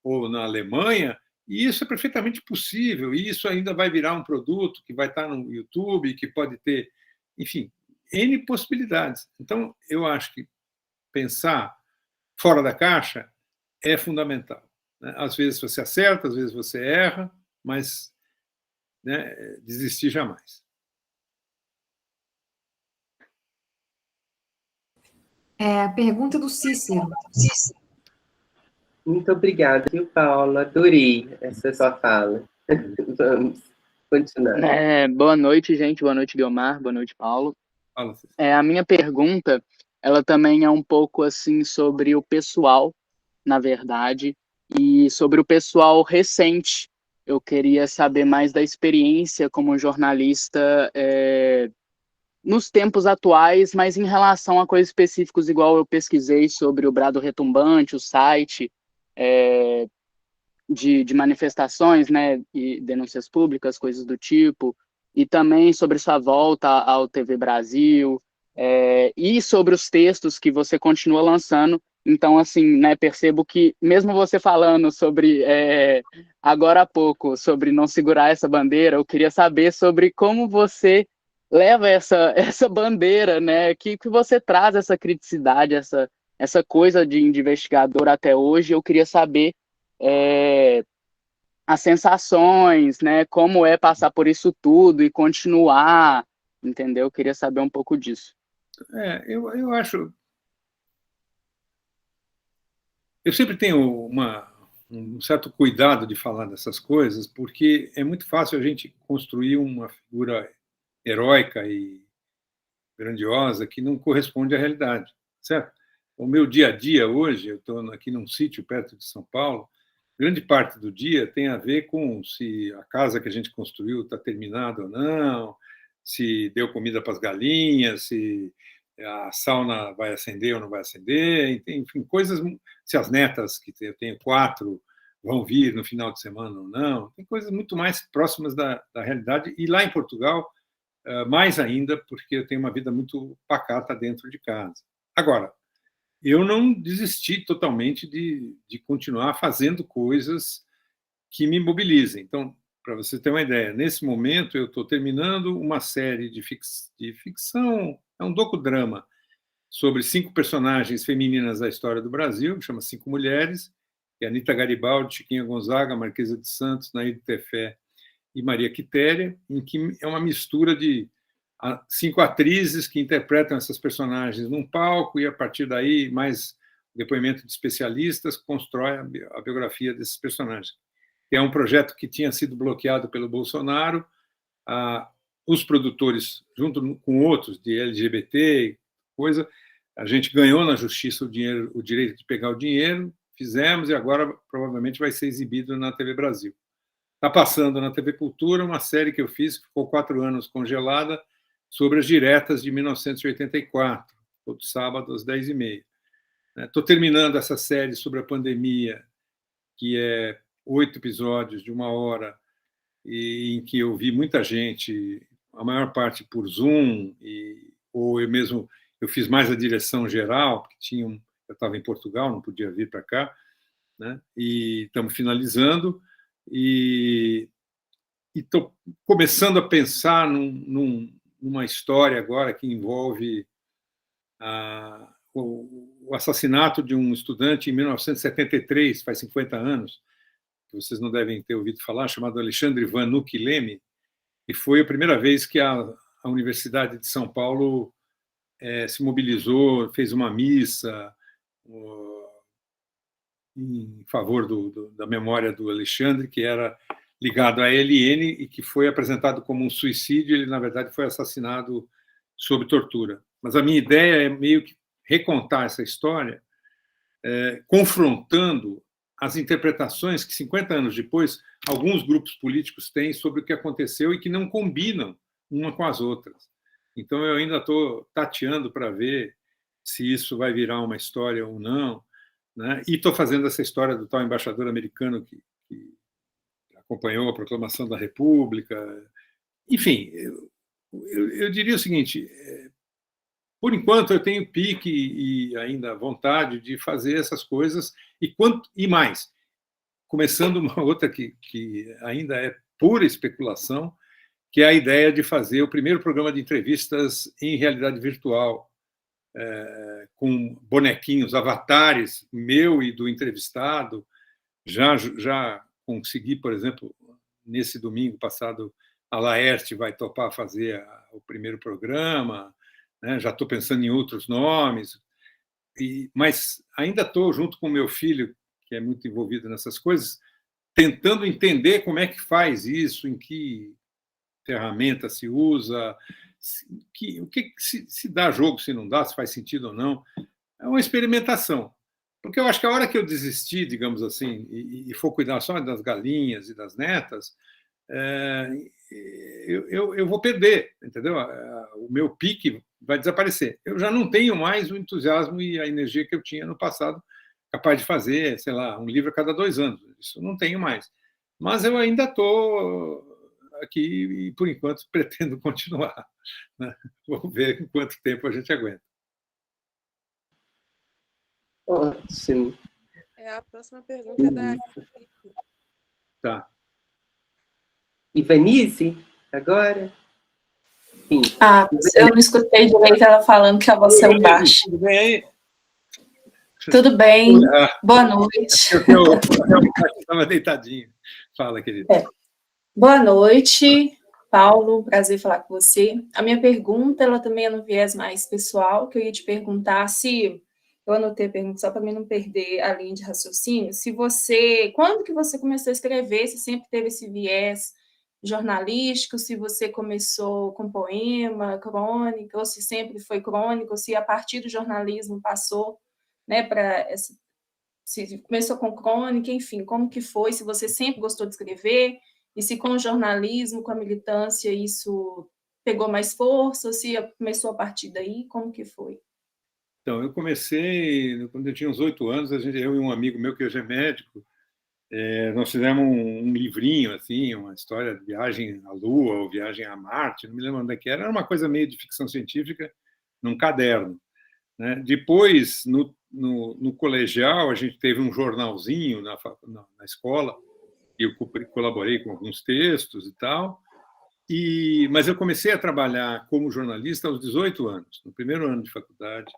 ou na Alemanha. E isso é perfeitamente possível, e isso ainda vai virar um produto que vai estar no YouTube, que pode ter, enfim, N possibilidades. Então, eu acho que pensar fora da caixa é fundamental. Né? Às vezes você acerta, às vezes você erra, mas, né, desistir jamais. A pergunta do Cícero. Muito obrigada, viu, Paula? Adorei essa sua fala. Vamos continuar. Boa noite, gente. Boa noite, Guiomar. Boa noite, Paulo. Fala, a minha pergunta, ela também é um pouco assim sobre o pessoal, na verdade, e sobre o pessoal recente. Eu queria saber mais da experiência como jornalista nos tempos atuais, mas em relação a coisas específicas, igual eu pesquisei sobre o Brado Retumbante, o site de manifestações, né, e denúncias públicas, coisas do tipo, e também sobre sua volta ao TV Brasil, e sobre os textos que você continua lançando. Então, assim, né, percebo que, mesmo você falando sobre, agora há pouco, sobre não segurar essa bandeira, eu queria saber sobre como você leva essa bandeira, né, que você traz essa criticidade, essa coisa de investigador até hoje. Eu queria saber as sensações, né, como é passar por isso tudo e continuar, entendeu? Eu queria saber um pouco disso. Eu acho... Eu sempre tenho um certo cuidado de falar dessas coisas, porque é muito fácil a gente construir uma figura heróica e grandiosa que não corresponde à realidade, certo? O meu dia a dia hoje, eu estou aqui num sítio perto de São Paulo, grande parte do dia tem a ver com se a casa que a gente construiu está terminada ou não, se deu comida para as galinhas, se a sauna vai acender ou não vai acender, enfim, coisas, se as netas, que eu tenho 4, vão vir no final de semana ou não, tem coisas muito mais próximas da realidade, e lá em Portugal, mais ainda, porque eu tenho uma vida muito pacata dentro de casa. Agora, eu não desisti totalmente de continuar fazendo coisas que me mobilizem. Então, para você ter uma ideia, nesse momento eu estou terminando uma série de ficção, é um docudrama sobre 5 personagens femininas da história do Brasil, que chama 5 Mulheres, que é Anita Garibaldi, Chiquinha Gonzaga, Marquesa de Santos, Nair Tefé e Maria Quitéria, em que é uma mistura de 5 atrizes que interpretam essas personagens num palco, e a partir daí, mais depoimento de especialistas, constrói a biografia desses personagens. É um projeto que tinha sido bloqueado pelo Bolsonaro. Os produtores, junto com outros de LGBT, a gente ganhou na justiça o direito de pegar o dinheiro, fizemos, e agora provavelmente vai ser exibido na TV Brasil. Está passando na TV Cultura uma série que eu fiz, que ficou 4 anos congelada, sobre as diretas de 1984, todo sábado às 10h30. Estou terminando essa série sobre a pandemia, que é 8 episódios de 1 hora, e em que eu vi muita gente, a maior parte por Zoom, ou eu fiz mais a direção geral, porque eu estava em Portugal, não podia vir para cá, né? E estamos finalizando, e estou começando a pensar numa história agora que envolve o assassinato de um estudante em 1973, faz 50 anos, que vocês não devem ter ouvido falar, chamado Alexandre Vanucchi Leme, e foi a primeira vez que a Universidade de São Paulo se mobilizou, fez uma missa em favor da memória do Alexandre, que era ligado à ELN e que foi apresentado como um suicídio. Ele, na verdade, foi assassinado sob tortura. Mas a minha ideia é meio que recontar essa história, confrontando as interpretações que, 50 anos depois, alguns grupos políticos têm sobre o que aconteceu e que não combinam uma com as outras. Então, eu ainda estou tateando para ver se isso vai virar uma história ou não, né? E estou fazendo essa história do tal embaixador americano que acompanhou a proclamação da República. Enfim, eu diria o seguinte: por enquanto eu tenho pique e ainda vontade de fazer essas coisas, e mais, começando uma outra que ainda é pura especulação, que é a ideia de fazer o primeiro programa de entrevistas em realidade virtual, com bonequinhos, avatares, meu e do entrevistado. Já consegui, por exemplo, nesse domingo passado, a Laerte vai topar fazer o primeiro programa, né? Já estou pensando em outros nomes, mas ainda estou, junto com o meu filho, que é muito envolvido nessas coisas, tentando entender como é que faz isso, em que ferramenta se usa, o que se dá jogo, se não dá, se faz sentido ou não. É uma experimentação. Porque eu acho que a hora que eu desistir, digamos assim, e for cuidar só das galinhas e das netas, eu vou perder, entendeu? O meu pique vai desaparecer. Eu já não tenho mais o entusiasmo e a energia que eu tinha no passado, capaz de fazer, sei lá, um livro a cada 2 anos. Isso eu não tenho mais. Mas eu ainda estou aqui e, por enquanto, pretendo continuar, né? Vamos ver quanto tempo a gente aguenta. Ótimo. A próxima pergunta é da... Tá. Ivanice, agora? Sim. Eu não escutei direito ela falando que a voz é baixa. Tudo bem aí? Tudo bem. Boa noite. Eu estava deitadinho. Fala, querida. Boa noite, Paulo. Prazer falar com você. A minha pergunta, ela também é no viés mais pessoal, que eu ia te perguntar se... Eu anotei a pergunta só para mim não perder a linha de raciocínio. Quando que você começou a escrever? Se sempre teve esse viés jornalístico, se você começou com poema, crônica, ou se sempre foi crônica, ou se a partir do jornalismo passou, né, se começou com crônica, enfim, como que foi? Se você sempre gostou de escrever, e se com o jornalismo, com a militância, isso pegou mais força, ou se começou a partir daí, como que foi? Então, eu comecei, quando eu tinha uns 8 anos, eu e um amigo meu, que hoje é médico, nós fizemos um livrinho, assim, uma história de viagem à Lua ou viagem a Marte, não me lembro onde é que era uma coisa meio de ficção científica, num caderno, né? Depois, no colegial, a gente teve um jornalzinho na escola, e eu colaborei com alguns textos e tal, mas eu comecei a trabalhar como jornalista aos 18 anos, no primeiro ano de faculdade,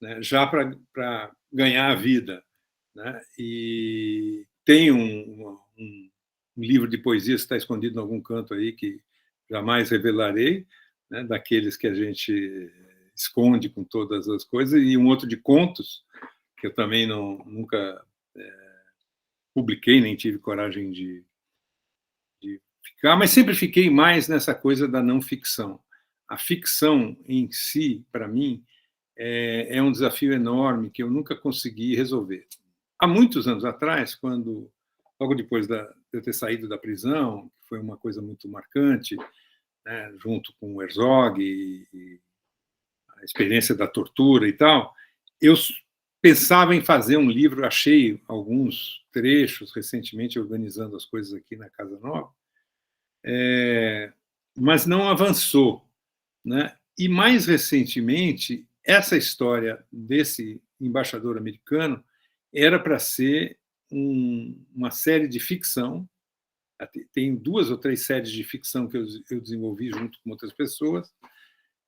né, já para ganhar a vida, né? E tem um livro de poesias que está escondido em algum canto aí, que jamais revelarei, né, daqueles que a gente esconde com todas as coisas, e um outro de contos, que eu também nunca publiquei, nem tive coragem de ficar, mas sempre fiquei mais nessa coisa da não ficção. A ficção em si, para mim, é um desafio enorme que eu nunca consegui resolver. há muitos anos atrás, logo depois de eu ter saído da prisão, que foi uma coisa muito marcante, né, junto com o Herzog e a experiência da tortura e tal, eu pensava em fazer um livro, achei alguns trechos recentemente organizando as coisas aqui na Casa Nova, mas não avançou, né? E mais recentemente, essa história desse embaixador americano era para ser uma série de ficção. Tem 2 ou 3 séries de ficção que eu desenvolvi junto com outras pessoas,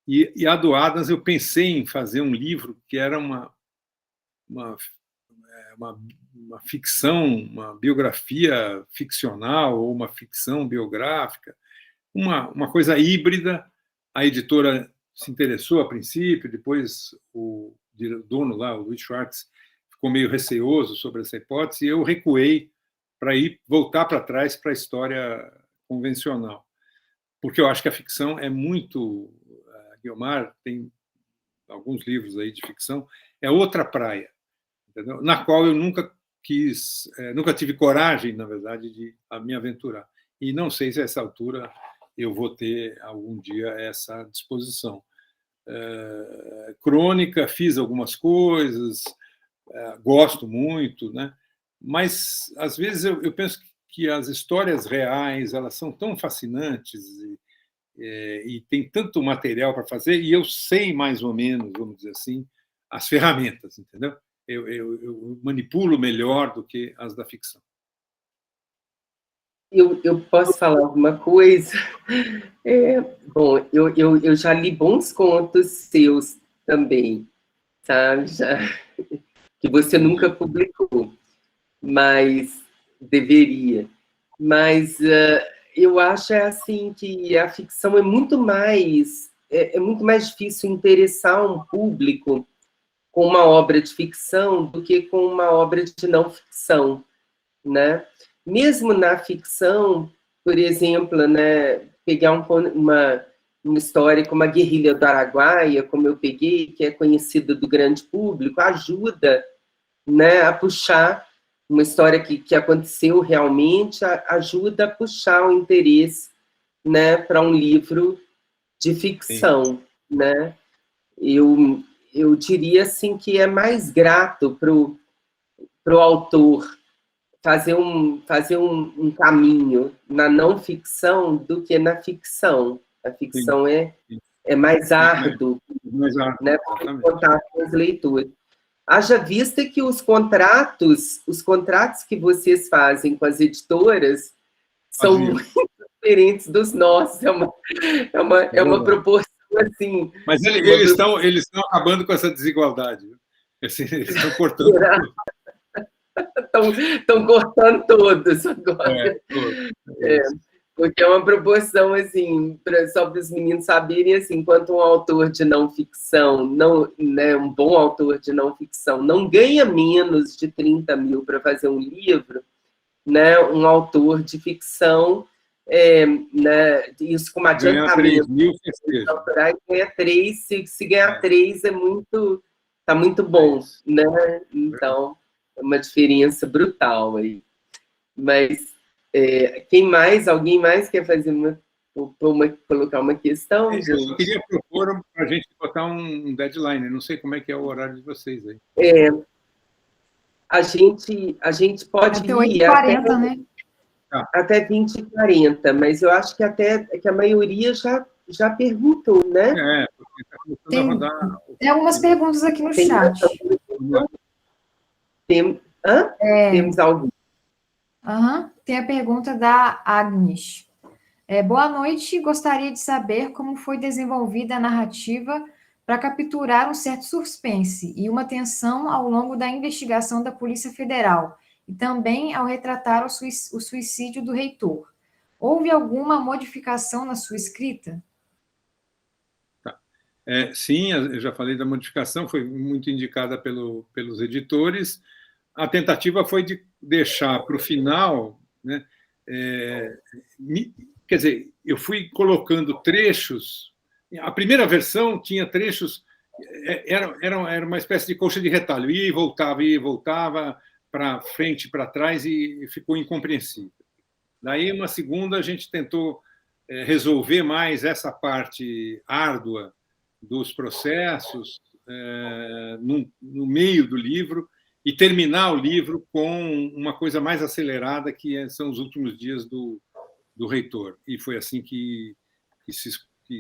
e a do Adams eu pensei em fazer um livro que era uma ficção, uma biografia ficcional ou uma ficção biográfica, uma coisa híbrida. A editora se interessou a princípio, depois o dono lá, o Luiz Schwartz, ficou meio receoso sobre essa hipótese, e eu recuei para voltar para trás para a história convencional. Porque eu acho que a ficção é muito... Guiomar tem alguns livros aí de ficção, é outra praia, entendeu? Na qual eu nunca tive coragem, na verdade, de me aventurar. E não sei se a essa altura eu vou ter algum dia essa disposição. Crônica, fiz algumas coisas, gosto muito, né? Mas às vezes eu penso que as histórias reais, elas são tão fascinantes e tem tanto material para fazer, e eu sei mais ou menos, vamos dizer assim, as ferramentas, entendeu? Eu manipulo melhor do que as da ficção. Eu posso falar alguma coisa? Bom, eu já li bons contos seus também, sabe? Que você nunca publicou, mas deveria. Mas eu acho assim que a ficção é muito mais difícil interessar um público com uma obra de ficção do que com uma obra de não ficção, né? Mesmo na ficção, por exemplo, né, pegar uma história como a Guerrilha do Araguaia, como eu peguei, que é conhecida do grande público, ajuda, né, a puxar uma história que aconteceu realmente, ajuda a puxar o interesse, né, para um livro de ficção, né? Eu diria assim que é mais grato para o autor fazer um caminho na não ficção do que na ficção. A ficção é mais árduo, né, para contar com os leitores. Haja vista que os contratos que vocês fazem com as editoras são muito diferentes dos nossos. É uma proporção assim. Mas eles estão acabando com essa desigualdade. Assim, eles estão cortando tudo. Estão cortando todos agora. Porque é uma proporção, assim, só para os meninos saberem, assim, enquanto um autor de não ficção, né, um bom autor de não ficção, não ganha menos de 30 mil para fazer um livro, né, um autor de ficção, né, isso como adiantamento. Ganha 3 mil, ganha 3, se ganhar 3 está muito bom, né? Então, é uma diferença brutal aí. Mas alguém mais quer fazer colocar uma questão, gente? Eu queria propor para a gente botar um deadline, não sei como é que é o horário de vocês aí. A gente pode até 8h40, né? Até 20h40, mas eu acho que que a maioria já perguntou, né? Porque está começando a rodar. Tem algumas perguntas aqui no chat. Temos algumas. Tem a pergunta da Agnes. Boa noite, gostaria de saber como foi desenvolvida a narrativa para capturar um certo suspense e uma tensão ao longo da investigação da Polícia Federal e também ao retratar o suicídio do reitor. Houve alguma modificação na sua escrita? Sim, eu já falei da modificação, foi muito indicada pelos editores. A tentativa foi de deixar para o final, né, quer dizer, eu fui colocando trechos. A primeira versão tinha trechos, era uma espécie de colcha de retalho, ia e voltava, para frente e para trás e ficou incompreensível. Daí, uma segunda, a gente tentou resolver mais essa parte árdua dos processos no meio do livro e terminar o livro com uma coisa mais acelerada, que são os últimos dias do reitor. E foi assim que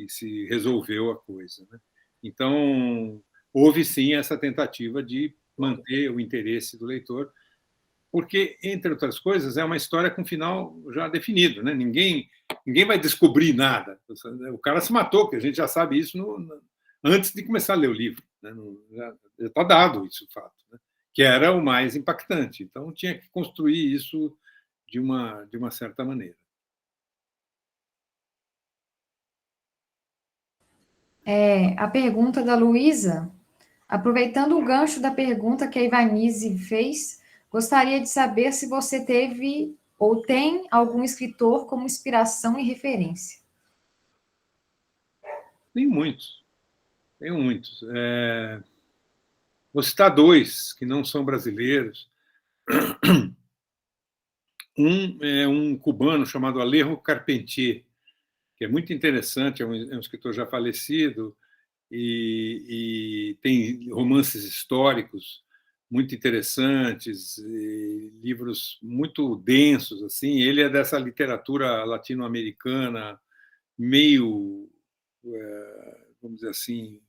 se resolveu a coisa, né? Então, houve sim essa tentativa de manter o interesse do leitor, porque, entre outras coisas, é uma história com final já definido, né? Ninguém vai descobrir nada. O cara se matou, que a gente já sabe isso antes de começar a ler o livro, né? Já está dado isso, o fato, né? Que era o mais impactante. Então, tinha que construir isso de uma certa maneira. A pergunta da Luísa, aproveitando o gancho da pergunta que a Ivanise fez, gostaria de saber se você teve ou tem algum escritor como inspiração e referência. Tenho muitos. Vou citar dois que não são brasileiros. Um é um cubano chamado Alejo Carpentier, que é muito interessante, é um escritor já falecido e tem romances históricos muito interessantes, livros muito densos, assim. Ele é dessa literatura latino-americana, meio, vamos dizer assim,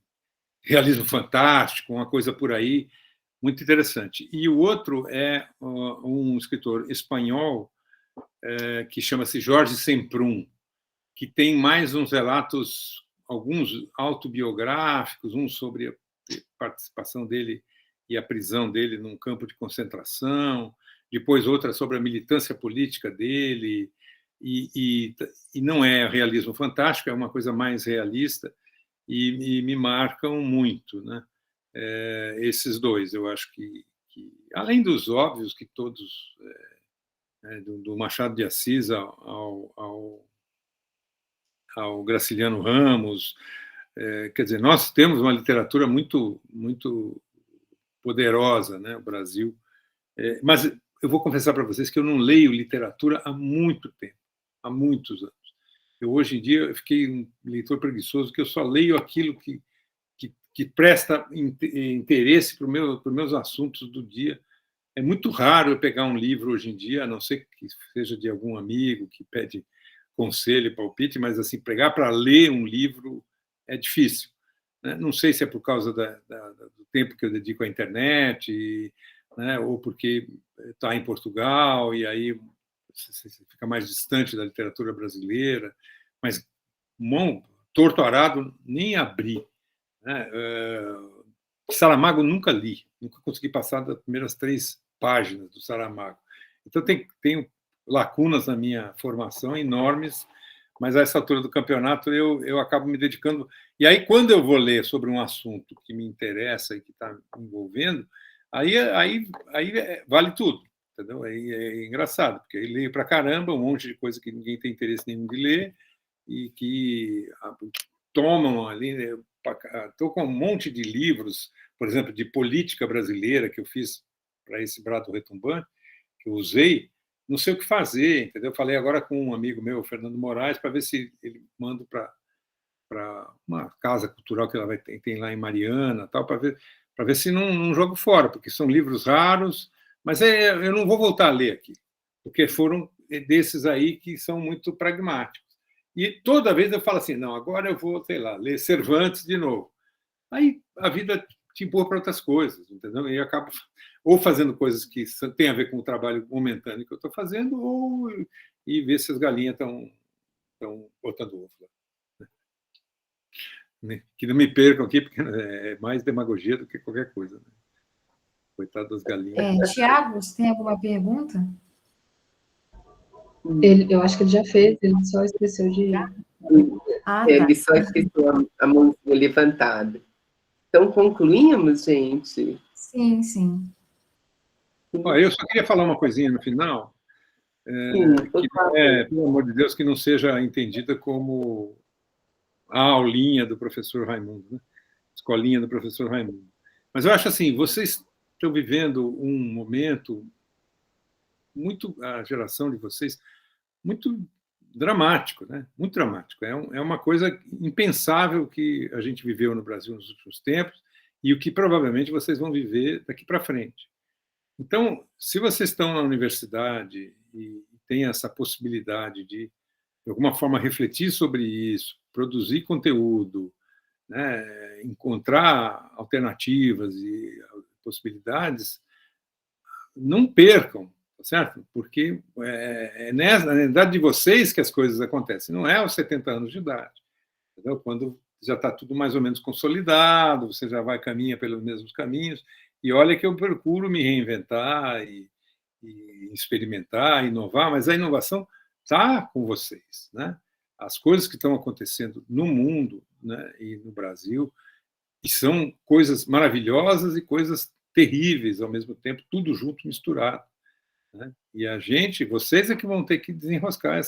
realismo fantástico, uma coisa por aí, muito interessante. E o outro é um escritor espanhol que chama-se Jorge Semprún, que tem mais uns relatos, alguns autobiográficos, um sobre a participação dele e a prisão dele num campo de concentração, depois outra sobre a militância política dele, e não é realismo fantástico, é uma coisa mais realista, e me marcam muito, né? Esses dois, eu acho que além dos óbvios que todos, do Machado de Assis ao Graciliano Ramos, quer dizer, nós temos uma literatura muito, muito poderosa, né, o Brasil. Mas eu vou confessar para vocês que eu não leio literatura há muito tempo, há muitos anos. Hoje em dia, eu fiquei um leitor preguiçoso, que eu só leio aquilo que presta interesse para os meus assuntos do dia. É muito raro eu pegar um livro hoje em dia, a não ser que seja de algum amigo que pede conselho, palpite, mas assim, pegar para ler um livro é difícil, né? Não sei se é por causa do tempo que eu dedico à internet, né? Ou porque está em Portugal e aí você fica mais distante da literatura brasileira, mas Torturado nem abri, né? Saramago nunca li, nunca consegui passar das primeiras 3 páginas do Saramago. Então tenho lacunas na minha formação enormes, mas a essa altura do campeonato eu acabo me dedicando. E aí, quando eu vou ler sobre um assunto que me interessa e que está me envolvendo, aí vale tudo, entendeu? Aí é engraçado, porque aí leio para caramba um monte de coisa que ninguém tem interesse nenhum de ler e que tomam ali. Estou com um monte de livros, por exemplo, de política brasileira que eu fiz para esse Brado Retumbante, que eu usei. Não sei o que fazer, entendeu? Falei agora com um amigo meu, Fernando Moraes, para ver se ele manda para uma casa cultural que ela tem lá em Mariana, tal, para ver se não jogo fora, porque são livros raros, mas eu não vou voltar a ler aqui, porque foram desses aí que são muito pragmáticos. E toda vez eu falo assim, não, agora eu vou, sei lá, ler Cervantes de novo. Aí a vida te empurra para outras coisas, entendeu? E eu acabo ou fazendo coisas que têm a ver com o trabalho momentâneo que eu estou fazendo, e ver se as galinhas estão botando ovo lá. Que não me percam aqui, porque é mais demagogia do que qualquer coisa, né? Coitado das galinhas. Tiago, você tem alguma pergunta? Eu acho que ele já fez, ele só esqueceu de... Ele só esqueceu a mãozinha levantada. Então, concluímos, gente? Sim. Eu só queria falar uma coisinha no final, que não é, pelo amor de Deus, que não seja entendida como a aulinha do professor Raimundo, né? Escolinha do professor Raimundo. Mas eu acho assim, vocês estão vivendo um momento muito, a geração de vocês, muito dramático, né? Muito dramático. É uma coisa impensável que a gente viveu no Brasil nos últimos tempos e o que provavelmente vocês vão viver daqui para frente. Então, se vocês estão na universidade e têm essa possibilidade de alguma forma, refletir sobre isso, produzir conteúdo, né, encontrar alternativas e possibilidades, não percam, tá certo? Porque na realidade de vocês que as coisas acontecem, não é aos 70 anos de idade. Entendeu? Quando já está tudo mais ou menos consolidado, você já caminha pelos mesmos caminhos, e olha que eu procuro me reinventar e experimentar, inovar, mas a inovação está com vocês, né? As coisas que estão acontecendo no mundo, né, e no Brasil, e são coisas maravilhosas e coisas terríveis ao mesmo tempo, tudo junto, misturado, né? E a gente, vocês é que vão ter que desenroscar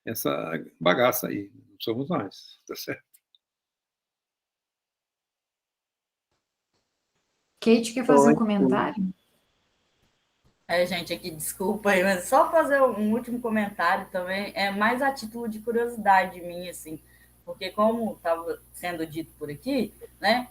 essa bagaça aí, não somos nós, tá certo? Kate quer fazer um comentário? Gente, aqui, desculpa aí, mas só fazer um último comentário também, é mais a título de curiosidade minha, assim, porque como estava sendo dito por aqui, né,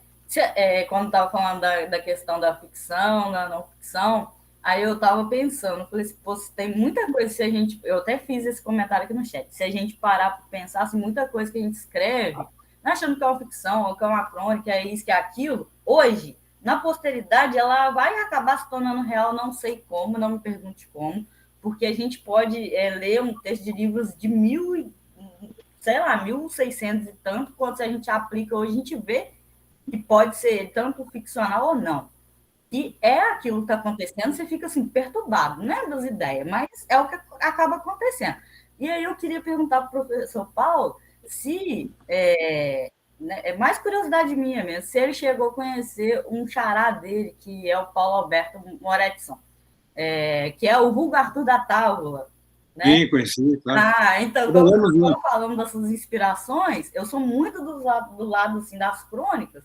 quando estava falando da questão da ficção, da não ficção, aí eu estava pensando, falei assim, pô, tem muita coisa, se a gente, eu até fiz esse comentário aqui no chat, se a gente parar para pensar, assim, muita coisa que a gente escreve, não achando que é uma ficção, ou que é uma crônica, é isso, que é aquilo, hoje, na posteridade, ela vai acabar se tornando real, não sei como, não me pergunte como, porque a gente pode ler um texto de livros de 1600 e tanto, quanto se a gente aplica hoje, a gente vê que pode ser tanto ficcional ou não. E é aquilo que está acontecendo, você fica assim, perturbado, né, das ideias, mas é o que acaba acontecendo. E aí eu queria perguntar para o professor Paulo se... é mais curiosidade minha mesmo, se ele chegou a conhecer um xará dele, que é o Paulo Alberto Moretson, que é o vulgo Arthur da Távola. Né? Sim, conheci, claro. Então, quando eu estou falando dessas inspirações, eu sou muito do lado assim, das crônicas,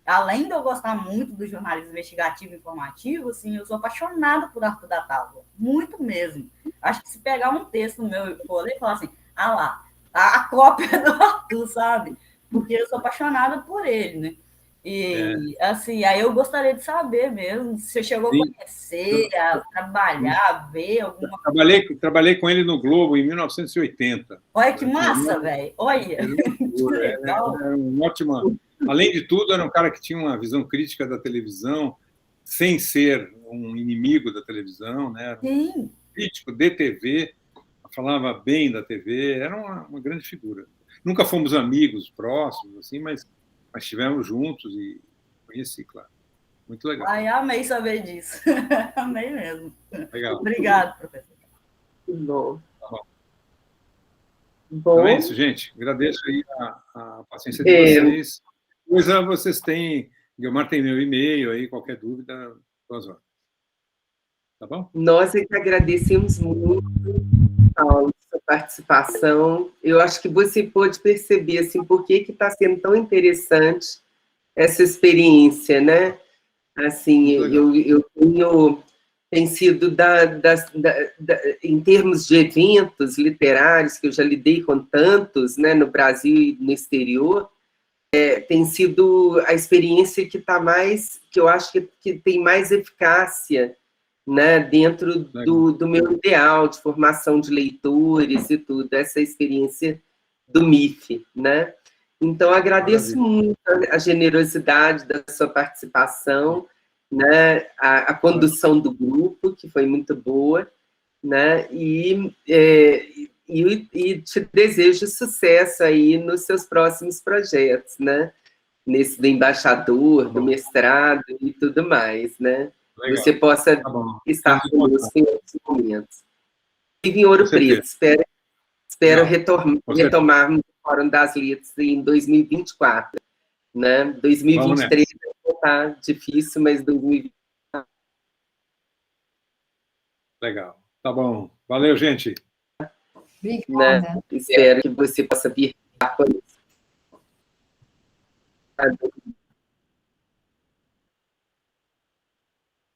além de eu gostar muito do jornalismo investigativo e informativo, assim, eu sou apaixonada por Arthur da Távola, muito mesmo. Acho que se pegar um texto meu e for ler e falar assim, lá, a cópia do Arthur, sabe? Porque eu sou apaixonada por ele, né? E, assim, aí eu gostaria de saber mesmo, se você chegou a conhecer, a trabalhar, a ver alguma coisa. Trabalhei com ele no Globo em 1980. Olha que massa, velho! Olha! Que legal! Era um ótimo... Além de tudo, era um cara que tinha uma visão crítica da televisão, sem ser um inimigo da televisão, né? Era um crítico de TV, falava bem da TV, era uma grande figura. Nunca fomos amigos próximos, assim, mas estivemos juntos e conheci, claro. Muito legal. Ai, amei saber disso. Amei mesmo. Legal. Obrigado, professor. Bom. Tá bom. Bom. Então é isso, gente. Agradeço aí a paciência de vocês. Coisa vocês têm... Guilmar tem meu e-mail aí, qualquer dúvida, 2 horas. Tá bom? Nós é que agradecemos muito, Paulo, sua participação. Eu acho que você pôde perceber assim, por que está sendo tão interessante essa experiência, né? Assim, eu tenho sido em termos de eventos literários, que eu já lidei com tantos, né, no Brasil e no exterior, tem sido a experiência que eu acho que tem mais eficácia, né, dentro do meu ideal de formação de leitores e tudo, essa experiência do MIF, né? Então, agradeço muito a generosidade da sua participação, né, a condução do grupo, que foi muito boa, né, e te desejo sucesso aí nos seus próximos projetos, né, nesse do embaixador, do mestrado e tudo mais, né? Legal. Você possa estar conosco em outros momentos. Vive em Ouro Preto, espero retomarmos o Fórum das Letras em 2024. Né? 2023 está difícil, mas 2024... Legal. Tá bom. Valeu, gente. Obrigada. Né? Espero que você possa vir.